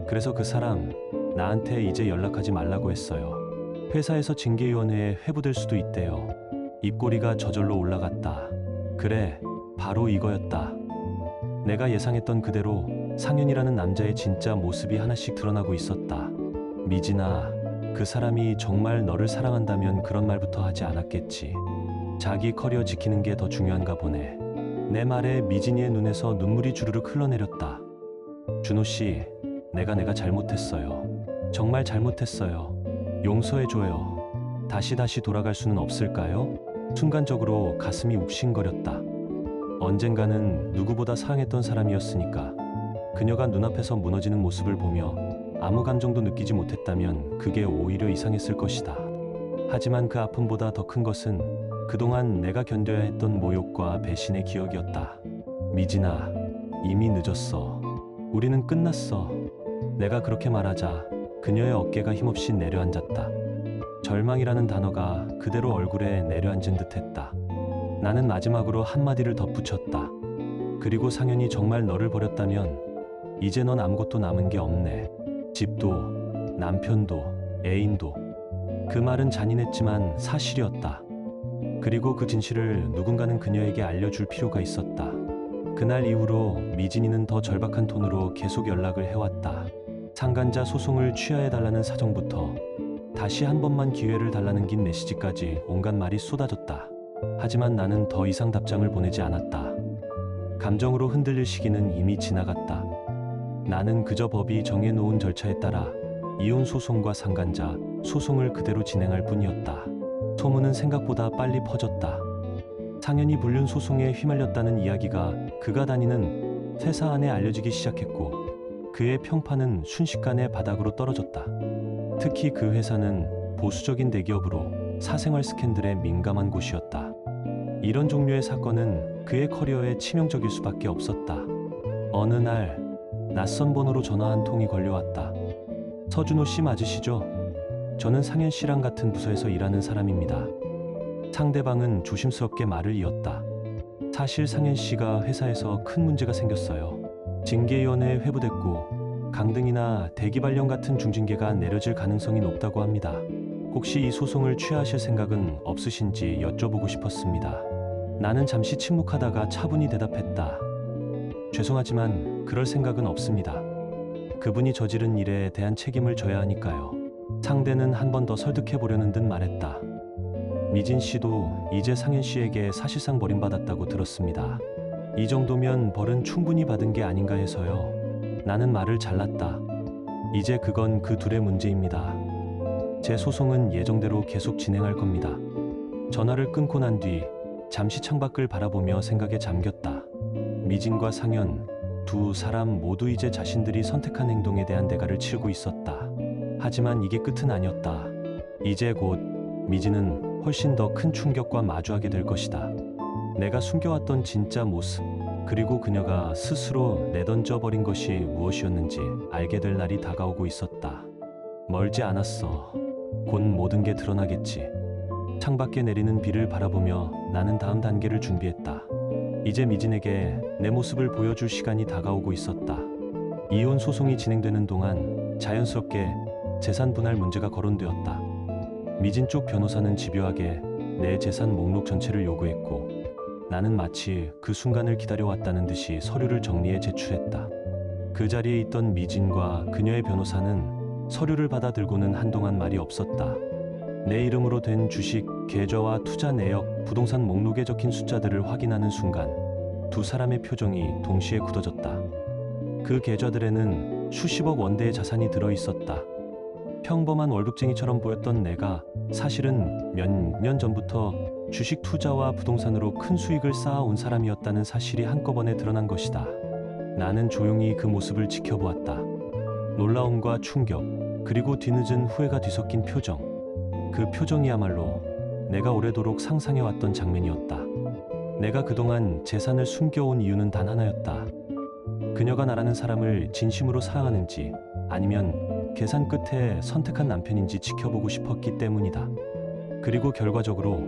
그래서 그 사람 나한테 이제 연락하지 말라고 했어요. 회사에서 징계위원회에 회부될 수도 있대요. 입꼬리가 저절로 올라갔다. 그래, 바로 이거였다. 내가 예상했던 그대로 상현이라는 남자의 진짜 모습이 하나씩 드러나고 있었다. 미진아, 그 사람이 정말 너를 사랑한다면 그런 말부터 하지 않았겠지. 자기 커리어 지키는 게 더 중요한가 보네. 내 말에 미진이의 눈에서 눈물이 주르륵 흘러내렸다. 준호 씨, 내가 잘못했어요. 정말 잘못했어요. 용서해줘요. 다시 돌아갈 수는 없을까요? 순간적으로 가슴이 욱신거렸다. 언젠가는 누구보다 사랑했던 사람이었으니까. 그녀가 눈앞에서 무너지는 모습을 보며 아무 감정도 느끼지 못했다면 그게 오히려 이상했을 것이다. 하지만 그 아픔보다 더 큰 것은 그동안 내가 견뎌야 했던 모욕과 배신의 기억이었다. 미진아, 이미 늦었어. 우리는 끝났어. 내가 그렇게 말하자 그녀의 어깨가 힘없이 내려앉았다. 절망이라는 단어가 그대로 얼굴에 내려앉은 듯했다. 나는 마지막으로 한마디를 덧붙였다. 그리고 상현이 정말 너를 버렸다면 이제 넌 아무것도 남은 게 없네. 집도, 남편도, 애인도. 그 말은 잔인했지만 사실이었다. 그리고 그 진실을 누군가는 그녀에게 알려줄 필요가 있었다. 그날 이후로 미진이는 더 절박한 톤으로 계속 연락을 해왔다. 상간자 소송을 취하해달라는 사정부터 다시 한 번만 기회를 달라는 긴 메시지까지 온갖 말이 쏟아졌다. 하지만 나는 더 이상 답장을 보내지 않았다. 감정으로 흔들릴 시기는 이미 지나갔다. 나는 그저 법이 정해놓은 절차에 따라 이혼 소송과 상간자 소송을 그대로 진행할 뿐이었다. 소문은 생각보다 빨리 퍼졌다. 상현이 불륜 소송에 휘말렸다는 이야기가 그가 다니는 회사 안에 알려지기 시작했고 그의 평판은 순식간에 바닥으로 떨어졌다. 특히 그 회사는 보수적인 대기업으로 사생활 스캔들에 민감한 곳이었다. 이런 종류의 사건은 그의 커리어에 치명적일 수밖에 없었다. 어느 날 낯선 번호로 전화 한 통이 걸려왔다. 서준호 씨 맞으시죠? 저는 상현 씨랑 같은 부서에서 일하는 사람입니다. 상대방은 조심스럽게 말을 이었다. 사실 상현 씨가 회사에서 큰 문제가 생겼어요. 징계위원회에 회부됐고 강등이나 대기 발령 같은 중징계가 내려질 가능성이 높다고 합니다. 혹시 이 소송을 취하하실 생각은 없으신지 여쭤보고 싶었습니다. 나는 잠시 침묵하다가 차분히 대답했다. 죄송하지만 그럴 생각은 없습니다. 그분이 저지른 일에 대한 책임을 져야 하니까요. 상대는 한 번 더 설득해 보려는 듯 말했다. 미진 씨도 이제 상현 씨에게 사실상 버림받았다고 들었습니다. 이 정도면 벌은 충분히 받은 게 아닌가 해서요. 나는 말을 잘랐다. 이제 그건 그 둘의 문제입니다. 제 소송은 예정대로 계속 진행할 겁니다. 전화를 끊고 난 뒤 잠시 창밖을 바라보며 생각에 잠겼다. 미진과 상현 두 사람 모두 이제 자신들이 선택한 행동에 대한 대가를 치르고 있었다. 하지만 이게 끝은 아니었다. 이제 곧 미진은 훨씬 더 큰 충격과 마주하게 될 것이다. 내가 숨겨왔던 진짜 모습, 그리고 그녀가 스스로 내던져 버린 것이 무엇이었는지 알게 될 날이 다가오고 있었다. 멀지 않았어. 곧 모든 게 드러나겠지. 창밖에 내리는 비를 바라보며 나는 다음 단계를 준비했다. 이제 미진에게 내 모습을 보여줄 시간이 다가오고 있었다. 이혼 소송이 진행되는 동안 자연스럽게 재산 분할 문제가 거론되었다. 미진 쪽 변호사는 집요하게 내 재산 목록 전체를 요구했고 나는 마치 그 순간을 기다려왔다는 듯이 서류를 정리해 제출했다. 그 자리에 있던 미진과 그녀의 변호사는 서류를 받아들고는 한동안 말이 없었다. 내 이름으로 된 주식, 계좌와 투자 내역, 부동산 목록에 적힌 숫자들을 확인하는 순간 두 사람의 표정이 동시에 굳어졌다. 그 계좌들에는 수십억 원대의 자산이 들어있었다. 평범한 월급쟁이처럼 보였던 내가 사실은 몇 년 전부터 주식 투자와 부동산으로 큰 수익을 쌓아온 사람이었다는 사실이 한꺼번에 드러난 것이다. 나는 조용히 그 모습을 지켜보았다. 놀라움과 충격, 그리고 뒤늦은 후회가 뒤섞인 표정. 그 표정이야말로 내가 오래도록 상상해왔던 장면이었다. 내가 그동안 재산을 숨겨온 이유는 단 하나였다. 그녀가 나라는 사람을 진심으로 사랑하는지 아니면 계산 끝에 선택한 남편인지 지켜보고 싶었기 때문이다. 그리고 결과적으로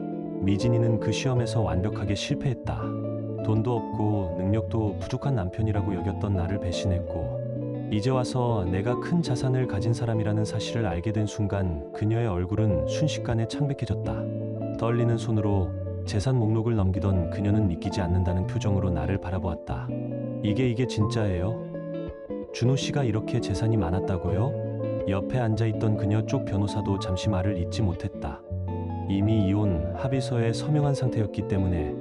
미진이는 그 시험에서 완벽하게 실패했다. 돈도 없고 능력도 부족한 남편이라고 여겼던 나를 배신했고, 이제 와서 내가 큰 자산을 가진 사람이라는 사실을 알게 된 순간 그녀의 얼굴은 순식간에 창백해졌다. 떨리는 손으로 재산 목록을 넘기던 그녀는 믿기지 않는다는 표정으로 나를 바라보았다. 이게 진짜예요? 준호 씨가 이렇게 재산이 많았다고요? 옆에 앉아있던 그녀 쪽 변호사도 잠시 말을 잇지 못했다. 이미 이혼 합의서에 서명한 상태였기 때문에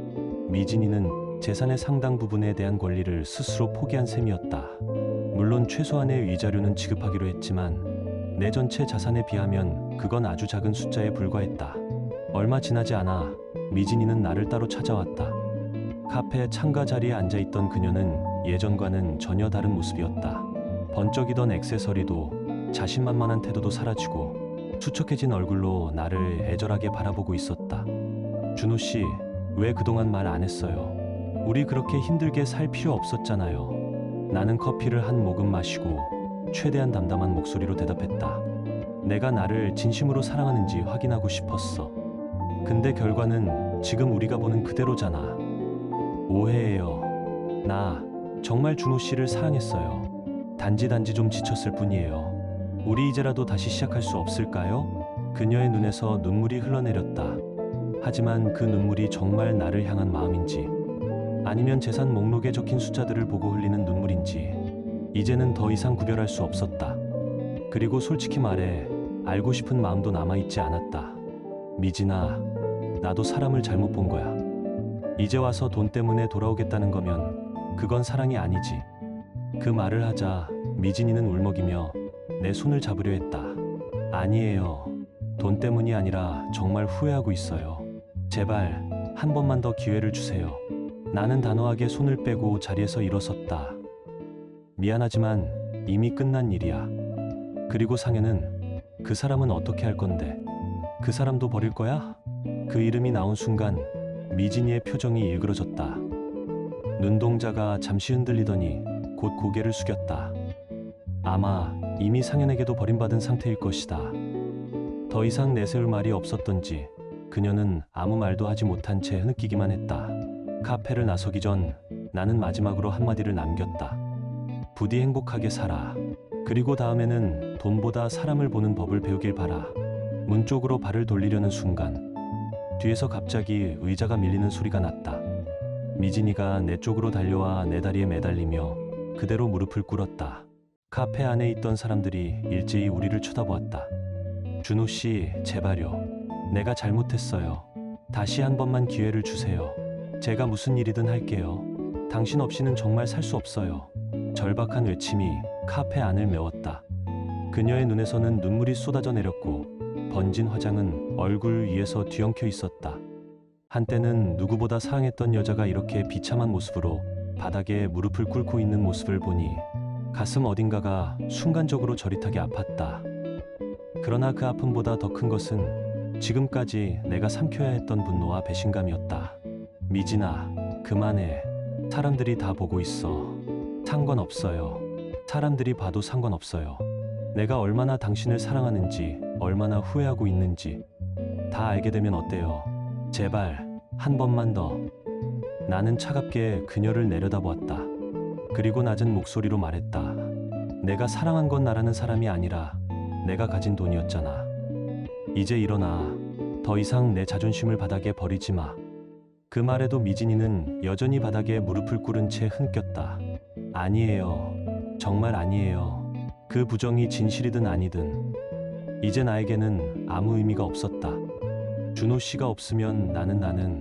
미진이는 재산의 상당 부분에 대한 권리를 스스로 포기한 셈이었다. 물론 최소한의 위자료는 지급하기로 했지만 내 전체 자산에 비하면 그건 아주 작은 숫자에 불과했다. 얼마 지나지 않아 미진이는 나를 따로 찾아왔다. 카페 창가 자리에 앉아있던 그녀는 예전과는 전혀 다른 모습이었다. 번쩍이던 액세서리도 자신만만한 태도도 사라지고 수척해진 얼굴로 나를 애절하게 바라보고 있었다. 준호 씨, 왜 그동안 말 안 했어요? 우리 그렇게 힘들게 살 필요 없었잖아요. 나는 커피를 한 모금 마시고 최대한 담담한 목소리로 대답했다. 내가 나를 진심으로 사랑하는지 확인하고 싶었어. 근데 결과는 지금 우리가 보는 그대로잖아. 오해예요. 나 정말 준호 씨를 사랑했어요. 단지 좀 지쳤을 뿐이에요. 우리 이제라도 다시 시작할 수 없을까요? 그녀의 눈에서 눈물이 흘러내렸다. 하지만 그 눈물이 정말 나를 향한 마음인지, 아니면 재산 목록에 적힌 숫자들을 보고 흘리는 눈물인지 이제는 더 이상 구별할 수 없었다. 그리고 솔직히 말해 알고 싶은 마음도 남아있지 않았다. 미진아, 나도 사람을 잘못 본 거야. 이제 와서 돈 때문에 돌아오겠다는 거면 그건 사랑이 아니지. 그 말을 하자 미진이는 울먹이며 내 손을 잡으려 했다. 아니에요. 돈 때문이 아니라 정말 후회하고 있어요. 제발 한 번만 더 기회를 주세요. 나는 단호하게 손을 빼고 자리에서 일어섰다. 미안하지만 이미 끝난 일이야. 그리고 상현은, 그 사람은 어떻게 할 건데? 그 사람도 버릴 거야? 그 이름이 나온 순간 미진이의 표정이 일그러졌다. 눈동자가 잠시 흔들리더니 곧 고개를 숙였다. 아마 이미 상현에게도 버림받은 상태일 것이다. 더 이상 내세울 말이 없었던지 그녀는 아무 말도 하지 못한 채 흐느끼기만 했다. 카페를 나서기 전 나는 마지막으로 한마디를 남겼다. 부디 행복하게 살아. 그리고 다음에는 돈보다 사람을 보는 법을 배우길 바라. 문 쪽으로 발을 돌리려는 순간 뒤에서 갑자기 의자가 밀리는 소리가 났다. 미진이가 내 쪽으로 달려와 내 다리에 매달리며 그대로 무릎을 꿇었다. 카페 안에 있던 사람들이 일제히 우리를 쳐다보았다. 준호 씨, 제발요. 내가 잘못했어요. 다시 한 번만 기회를 주세요. 제가 무슨 일이든 할게요. 당신 없이는 정말 살 수 없어요. 절박한 외침이 카페 안을 메웠다. 그녀의 눈에서는 눈물이 쏟아져 내렸고 번진 화장은 얼굴 위에서 뒤엉켜 있었다. 한때는 누구보다 사랑했던 여자가 이렇게 비참한 모습으로 바닥에 무릎을 꿇고 있는 모습을 보니 가슴 어딘가가 순간적으로 저릿하게 아팠다. 그러나 그 아픔보다 더 큰 것은 지금까지 내가 삼켜야 했던 분노와 배신감이었다. 미진아, 그만해. 사람들이 다 보고 있어. 상관없어요. 사람들이 봐도 상관없어요. 내가 얼마나 당신을 사랑하는지, 얼마나 후회하고 있는지 다 알게 되면 어때요? 제발 한 번만 더. 나는 차갑게 그녀를 내려다보았다. 그리고 낮은 목소리로 말했다. 내가 사랑한 건 나라는 사람이 아니라 내가 가진 돈이었잖아. 이제 일어나. 더 이상 내 자존심을 바닥에 버리지 마. 그 말에도 미진이는 여전히 바닥에 무릎을 꿇은 채 흐느꼈다. 아니에요. 정말 아니에요. 그 부정이 진실이든 아니든 이제 나에게는 아무 의미가 없었다. 준호 씨가 없으면 나는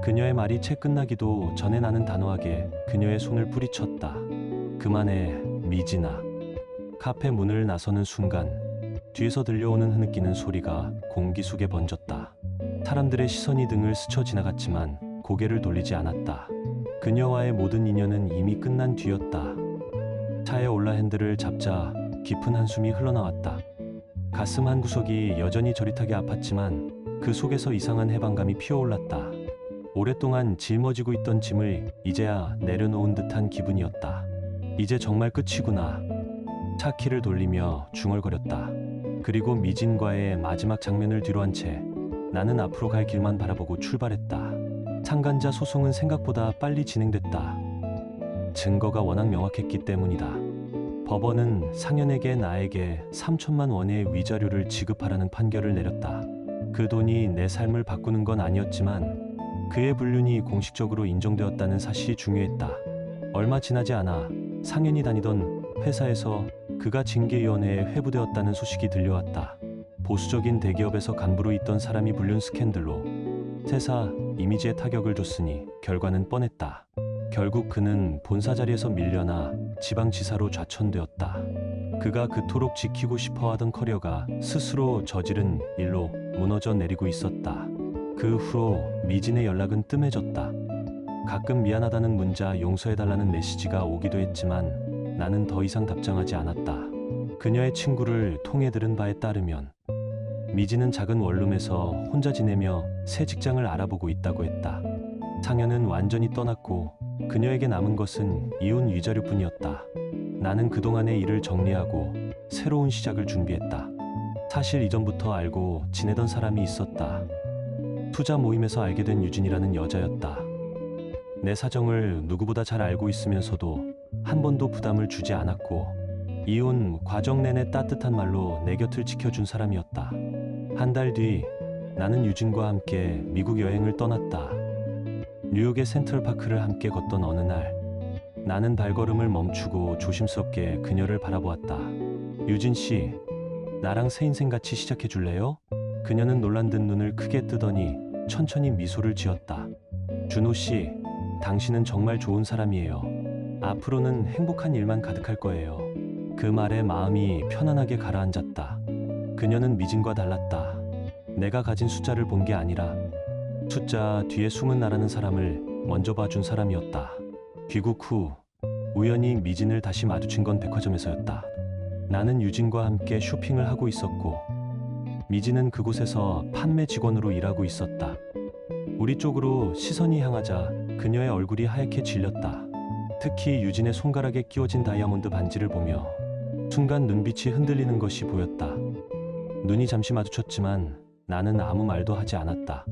그녀의 말이 채 끝나기도 전에 나는 단호하게 그녀의 손을 뿌리쳤다. 그만해, 미진아. 카페 문을 나서는 순간 뒤에서 들려오는 흐느끼는 소리가 공기 속에 번졌다. 사람들의 시선이 등을 스쳐 지나갔지만 고개를 돌리지 않았다. 그녀와의 모든 인연은 이미 끝난 뒤였다. 차에 올라 핸들을 잡자 깊은 한숨이 흘러나왔다. 가슴 한 구석이 여전히 저릿하게 아팠지만 그 속에서 이상한 해방감이 피어올랐다. 오랫동안 짊어지고 있던 짐을 이제야 내려놓은 듯한 기분이었다. 이제 정말 끝이구나. 차 키를 돌리며 중얼거렸다. 그리고 미진과의 마지막 장면을 뒤로한 채 나는 앞으로 갈 길만 바라보고 출발했다. 상간자 소송은 생각보다 빨리 진행됐다. 증거가 워낙 명확했기 때문이다. 법원은 상현에게 나에게 3천만 원의 위자료를 지급하라는 판결을 내렸다. 그 돈이 내 삶을 바꾸는 건 아니었지만 그의 불륜이 공식적으로 인정되었다는 사실이 중요했다. 얼마 지나지 않아 상현이 다니던 회사에서 그가 징계위원회에 회부되었다는 소식이 들려왔다. 보수적인 대기업에서 간부로 있던 사람이 불륜 스캔들로 회사 이미지에 타격을 줬으니 결과는 뻔했다. 결국 그는 본사 자리에서 밀려나 지방지사로 좌천되었다. 그가 그토록 지키고 싶어하던 커리어가 스스로 저지른 일로 무너져 내리고 있었다. 그 후로 미진의 연락은 뜸해졌다. 가끔 미안하다는 문자, 용서해달라는 메시지가 오기도 했지만 나는 더 이상 답장하지 않았다. 그녀의 친구를 통해 들은 바에 따르면 미진은 작은 원룸에서 혼자 지내며 새 직장을 알아보고 있다고 했다. 상현은 완전히 떠났고 그녀에게 남은 것은 이혼 위자료뿐이었다. 나는 그동안의 일을 정리하고 새로운 시작을 준비했다. 사실 이전부터 알고 지내던 사람이 있었다. 투자 모임에서 알게 된 유진이라는 여자였다. 내 사정을 누구보다 잘 알고 있으면서도 한 번도 부담을 주지 않았고 이혼 과정 내내 따뜻한 말로 내 곁을 지켜준 사람이었다. 한 달 뒤 나는 유진과 함께 미국 여행을 떠났다. 뉴욕의 센트럴파크를 함께 걷던 어느 날 나는 발걸음을 멈추고 조심스럽게 그녀를 바라보았다. 유진 씨, 나랑 새 인생 같이 시작해 줄래요? 그녀는 놀란 듯 눈을 크게 뜨더니 천천히 미소를 지었다. 준호 씨, 당신은 정말 좋은 사람이에요. 앞으로는 행복한 일만 가득할 거예요. 그 말에 마음이 편안하게 가라앉았다. 그녀는 미진과 달랐다. 내가 가진 숫자를 본 게 아니라 숫자 뒤에 숨은 나라는 사람을 먼저 봐준 사람이었다. 귀국 후 우연히 미진을 다시 마주친 건 백화점에서였다. 나는 유진과 함께 쇼핑을 하고 있었고 미진은 그곳에서 판매 직원으로 일하고 있었다. 우리 쪽으로 시선이 향하자 그녀의 얼굴이 하얗게 질렸다. 특히 유진의 손가락에 끼워진 다이아몬드 반지를 보며 순간 눈빛이 흔들리는 것이 보였다. 눈이 잠시 마주쳤지만 나는 아무 말도 하지 않았다.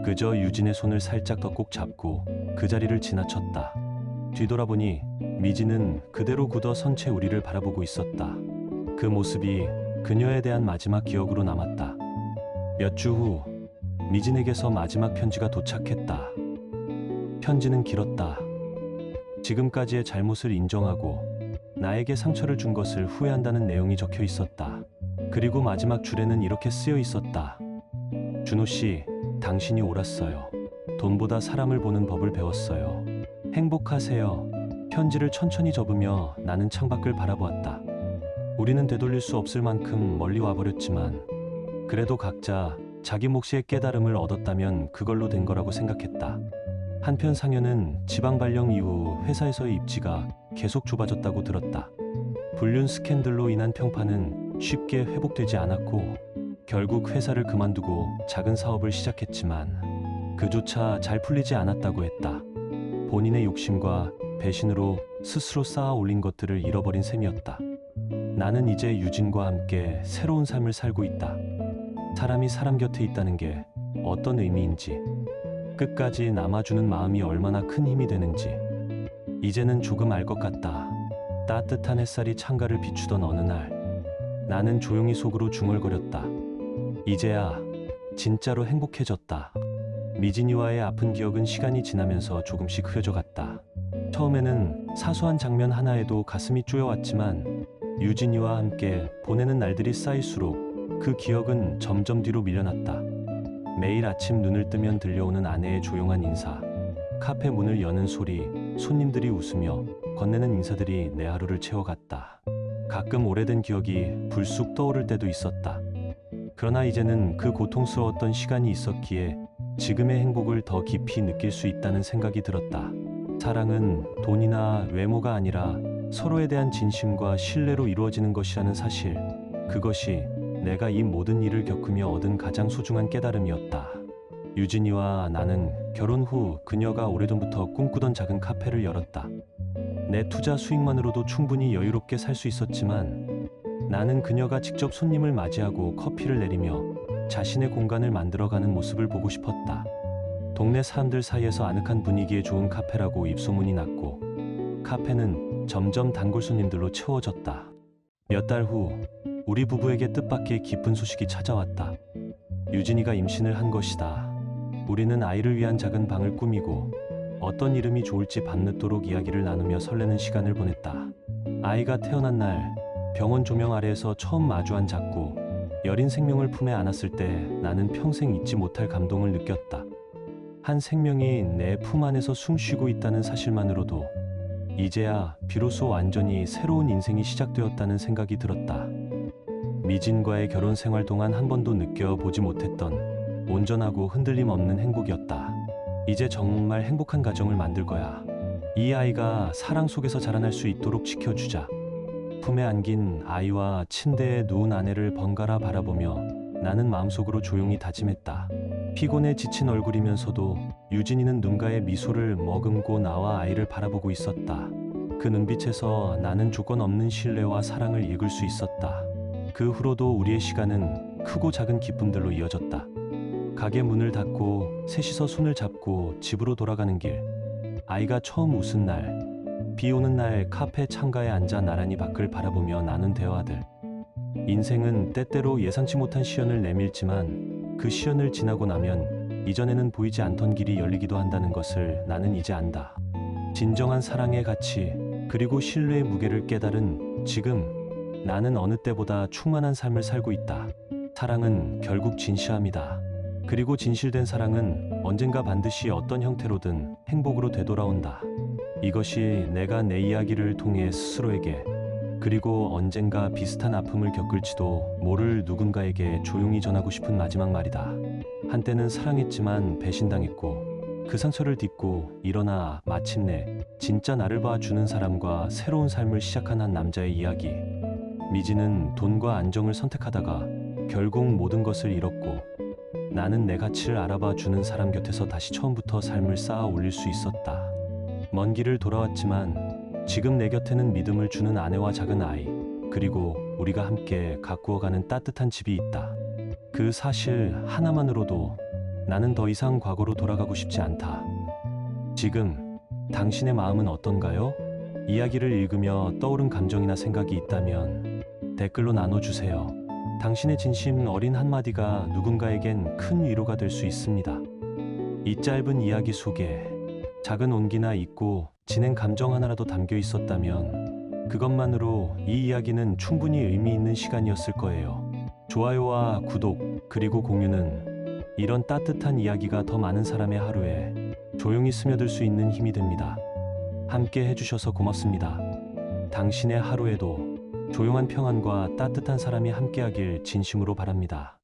그저 유진의 손을 살짝 더 꼭 잡고 그 자리를 지나쳤다. 뒤돌아보니 미진은 그대로 굳어 선 채 우리를 바라보고 있었다. 그 모습이 그녀에 대한 마지막 기억으로 남았다. 몇 주 후 미진에게서 마지막 편지가 도착했다. 편지는 길었다. 지금까지의 잘못을 인정하고 나에게 상처를 준 것을 후회한다는 내용이 적혀 있었다. 그리고 마지막 줄에는 이렇게 쓰여 있었다. 준호 씨, 당신이 옳았어요. 돈보다 사람을 보는 법을 배웠어요. 행복하세요. 편지를 천천히 접으며 나는 창밖을 바라보았다. 우리는 되돌릴 수 없을 만큼 멀리 와버렸지만 그래도 각자 자기 몫의 깨달음을 얻었다면 그걸로 된 거라고 생각했다. 한편 상현은 지방 발령 이후 회사에서의 입지가 계속 좁아졌다고 들었다. 불륜 스캔들로 인한 평판은 쉽게 회복되지 않았고 결국 회사를 그만두고 작은 사업을 시작했지만 그조차 잘 풀리지 않았다고 했다. 본인의 욕심과 배신으로 스스로 쌓아 올린 것들을 잃어버린 셈이었다. 나는 이제 유진과 함께 새로운 삶을 살고 있다. 사람이 사람 곁에 있다는 게 어떤 의미인지, 끝까지 남아주는 마음이 얼마나 큰 힘이 되는지 이제는 조금 알 것 같다. 따뜻한 햇살이 창가를 비추던 어느 날 나는 조용히 속으로 중얼거렸다. 이제야 진짜로 행복해졌다. 미진이와의 아픈 기억은 시간이 지나면서 조금씩 흐려져 갔다. 처음에는 사소한 장면 하나에도 가슴이 쪼여왔지만 유진이와 함께 보내는 날들이 쌓일수록 그 기억은 점점 뒤로 밀려났다. 매일 아침 눈을 뜨면 들려오는 아내의 조용한 인사, 카페 문을 여는 소리, 손님들이 웃으며 건네는 인사들이 내 하루를 채워갔다. 가끔 오래된 기억이 불쑥 떠오를 때도 있었다. 그러나 이제는 그 고통스러웠던 시간이 있었기에 지금의 행복을 더 깊이 느낄 수 있다는 생각이 들었다. 사랑은 돈이나 외모가 아니라 서로에 대한 진심과 신뢰로 이루어지는 것이라는 사실, 그것이 내가 이 모든 일을 겪으며 얻은 가장 소중한 깨달음이었다. 유진이와 나는 결혼 후 그녀가 오래전부터 꿈꾸던 작은 카페를 열었다. 내 투자 수익만으로도 충분히 여유롭게 살 수 있었지만 나는 그녀가 직접 손님을 맞이하고 커피를 내리며 자신의 공간을 만들어가는 모습을 보고 싶었다. 동네 사람들 사이에서 아늑한 분위기에 좋은 카페라고 입소문이 났고 카페는 점점 단골 손님들로 채워졌다. 몇 달 후 우리 부부에게 뜻밖의 기쁜 소식이 찾아왔다. 유진이가 임신을 한 것이다. 우리는 아이를 위한 작은 방을 꾸미고 어떤 이름이 좋을지 밤늦도록 이야기를 나누며 설레는 시간을 보냈다. 아이가 태어난 날 병원 조명 아래에서 처음 마주한 작고 여린 생명을 품에 안았을 때 나는 평생 잊지 못할 감동을 느꼈다. 한 생명이 내 품 안에서 숨 쉬고 있다는 사실만으로도 이제야 비로소 완전히 새로운 인생이 시작되었다는 생각이 들었다. 미진과의 결혼 생활 동안 한 번도 느껴보지 못했던 온전하고 흔들림 없는 행복이었다. 이제 정말 행복한 가정을 만들 거야. 이 아이가 사랑 속에서 자라날 수 있도록 지켜주자. 품에 안긴 아이와 침대에 누운 아내를 번갈아 바라보며 나는 마음속으로 조용히 다짐했다. 피곤해 지친 얼굴이면서도 유진이는 눈가에 미소를 머금고 나와 아이를 바라보고 있었다. 그 눈빛에서 나는 조건 없는 신뢰와 사랑을 읽을 수 있었다. 그 후로도 우리의 시간은 크고 작은 기쁨들로 이어졌다. 가게 문을 닫고 셋이서 손을 잡고 집으로 돌아가는 길, 아이가 처음 웃은 날, 비 오는 날 카페 창가에 앉아 나란히 밖을 바라보며 나눈 대화들. 인생은 때때로 예상치 못한 시련을 내밀지만 그 시련을 지나고 나면 이전에는 보이지 않던 길이 열리기도 한다는 것을 나는 이제 안다. 진정한 사랑의 가치 그리고 신뢰의 무게를 깨달은 지금 나는 어느 때보다 충만한 삶을 살고 있다. 사랑은 결국 진시함이다. 그리고 진실된 사랑은 언젠가 반드시 어떤 형태로든 행복으로 되돌아온다. 이것이 내가 내 이야기를 통해 스스로에게 그리고 언젠가 비슷한 아픔을 겪을지도 모를 누군가에게 조용히 전하고 싶은 마지막 말이다. 한때는 사랑했지만 배신당했고 그 상처를 딛고 일어나 마침내 진짜 나를 봐주는 사람과 새로운 삶을 시작한 한 남자의 이야기. 미지는 돈과 안정을 선택하다가 결국 모든 것을 잃었고 나는 내 가치를 알아봐 주는 사람 곁에서 다시 처음부터 삶을 쌓아 올릴 수 있었다. 먼 길을 돌아왔지만 지금 내 곁에는 믿음을 주는 아내와 작은 아이, 그리고 우리가 함께 가꾸어가는 따뜻한 집이 있다. 그 사실 하나만으로도 나는 더 이상 과거로 돌아가고 싶지 않다. 지금 당신의 마음은 어떤가요? 이야기를 읽으며 떠오른 감정이나 생각이 있다면 댓글로 나눠주세요. 당신의 진심 어린 한마디가 누군가에겐 큰 위로가 될 수 있습니다. 이 짧은 이야기 속에 작은 온기나 잊고 지낸 감정 하나라도 담겨 있었다면 그것만으로 이 이야기는 충분히 의미 있는 시간이었을 거예요. 좋아요와 구독 그리고 공유는 이런 따뜻한 이야기가 더 많은 사람의 하루에 조용히 스며들 수 있는 힘이 됩니다. 함께 해주셔서 고맙습니다. 당신의 하루에도 조용한 평안과 따뜻한 사람이 함께하길 진심으로 바랍니다.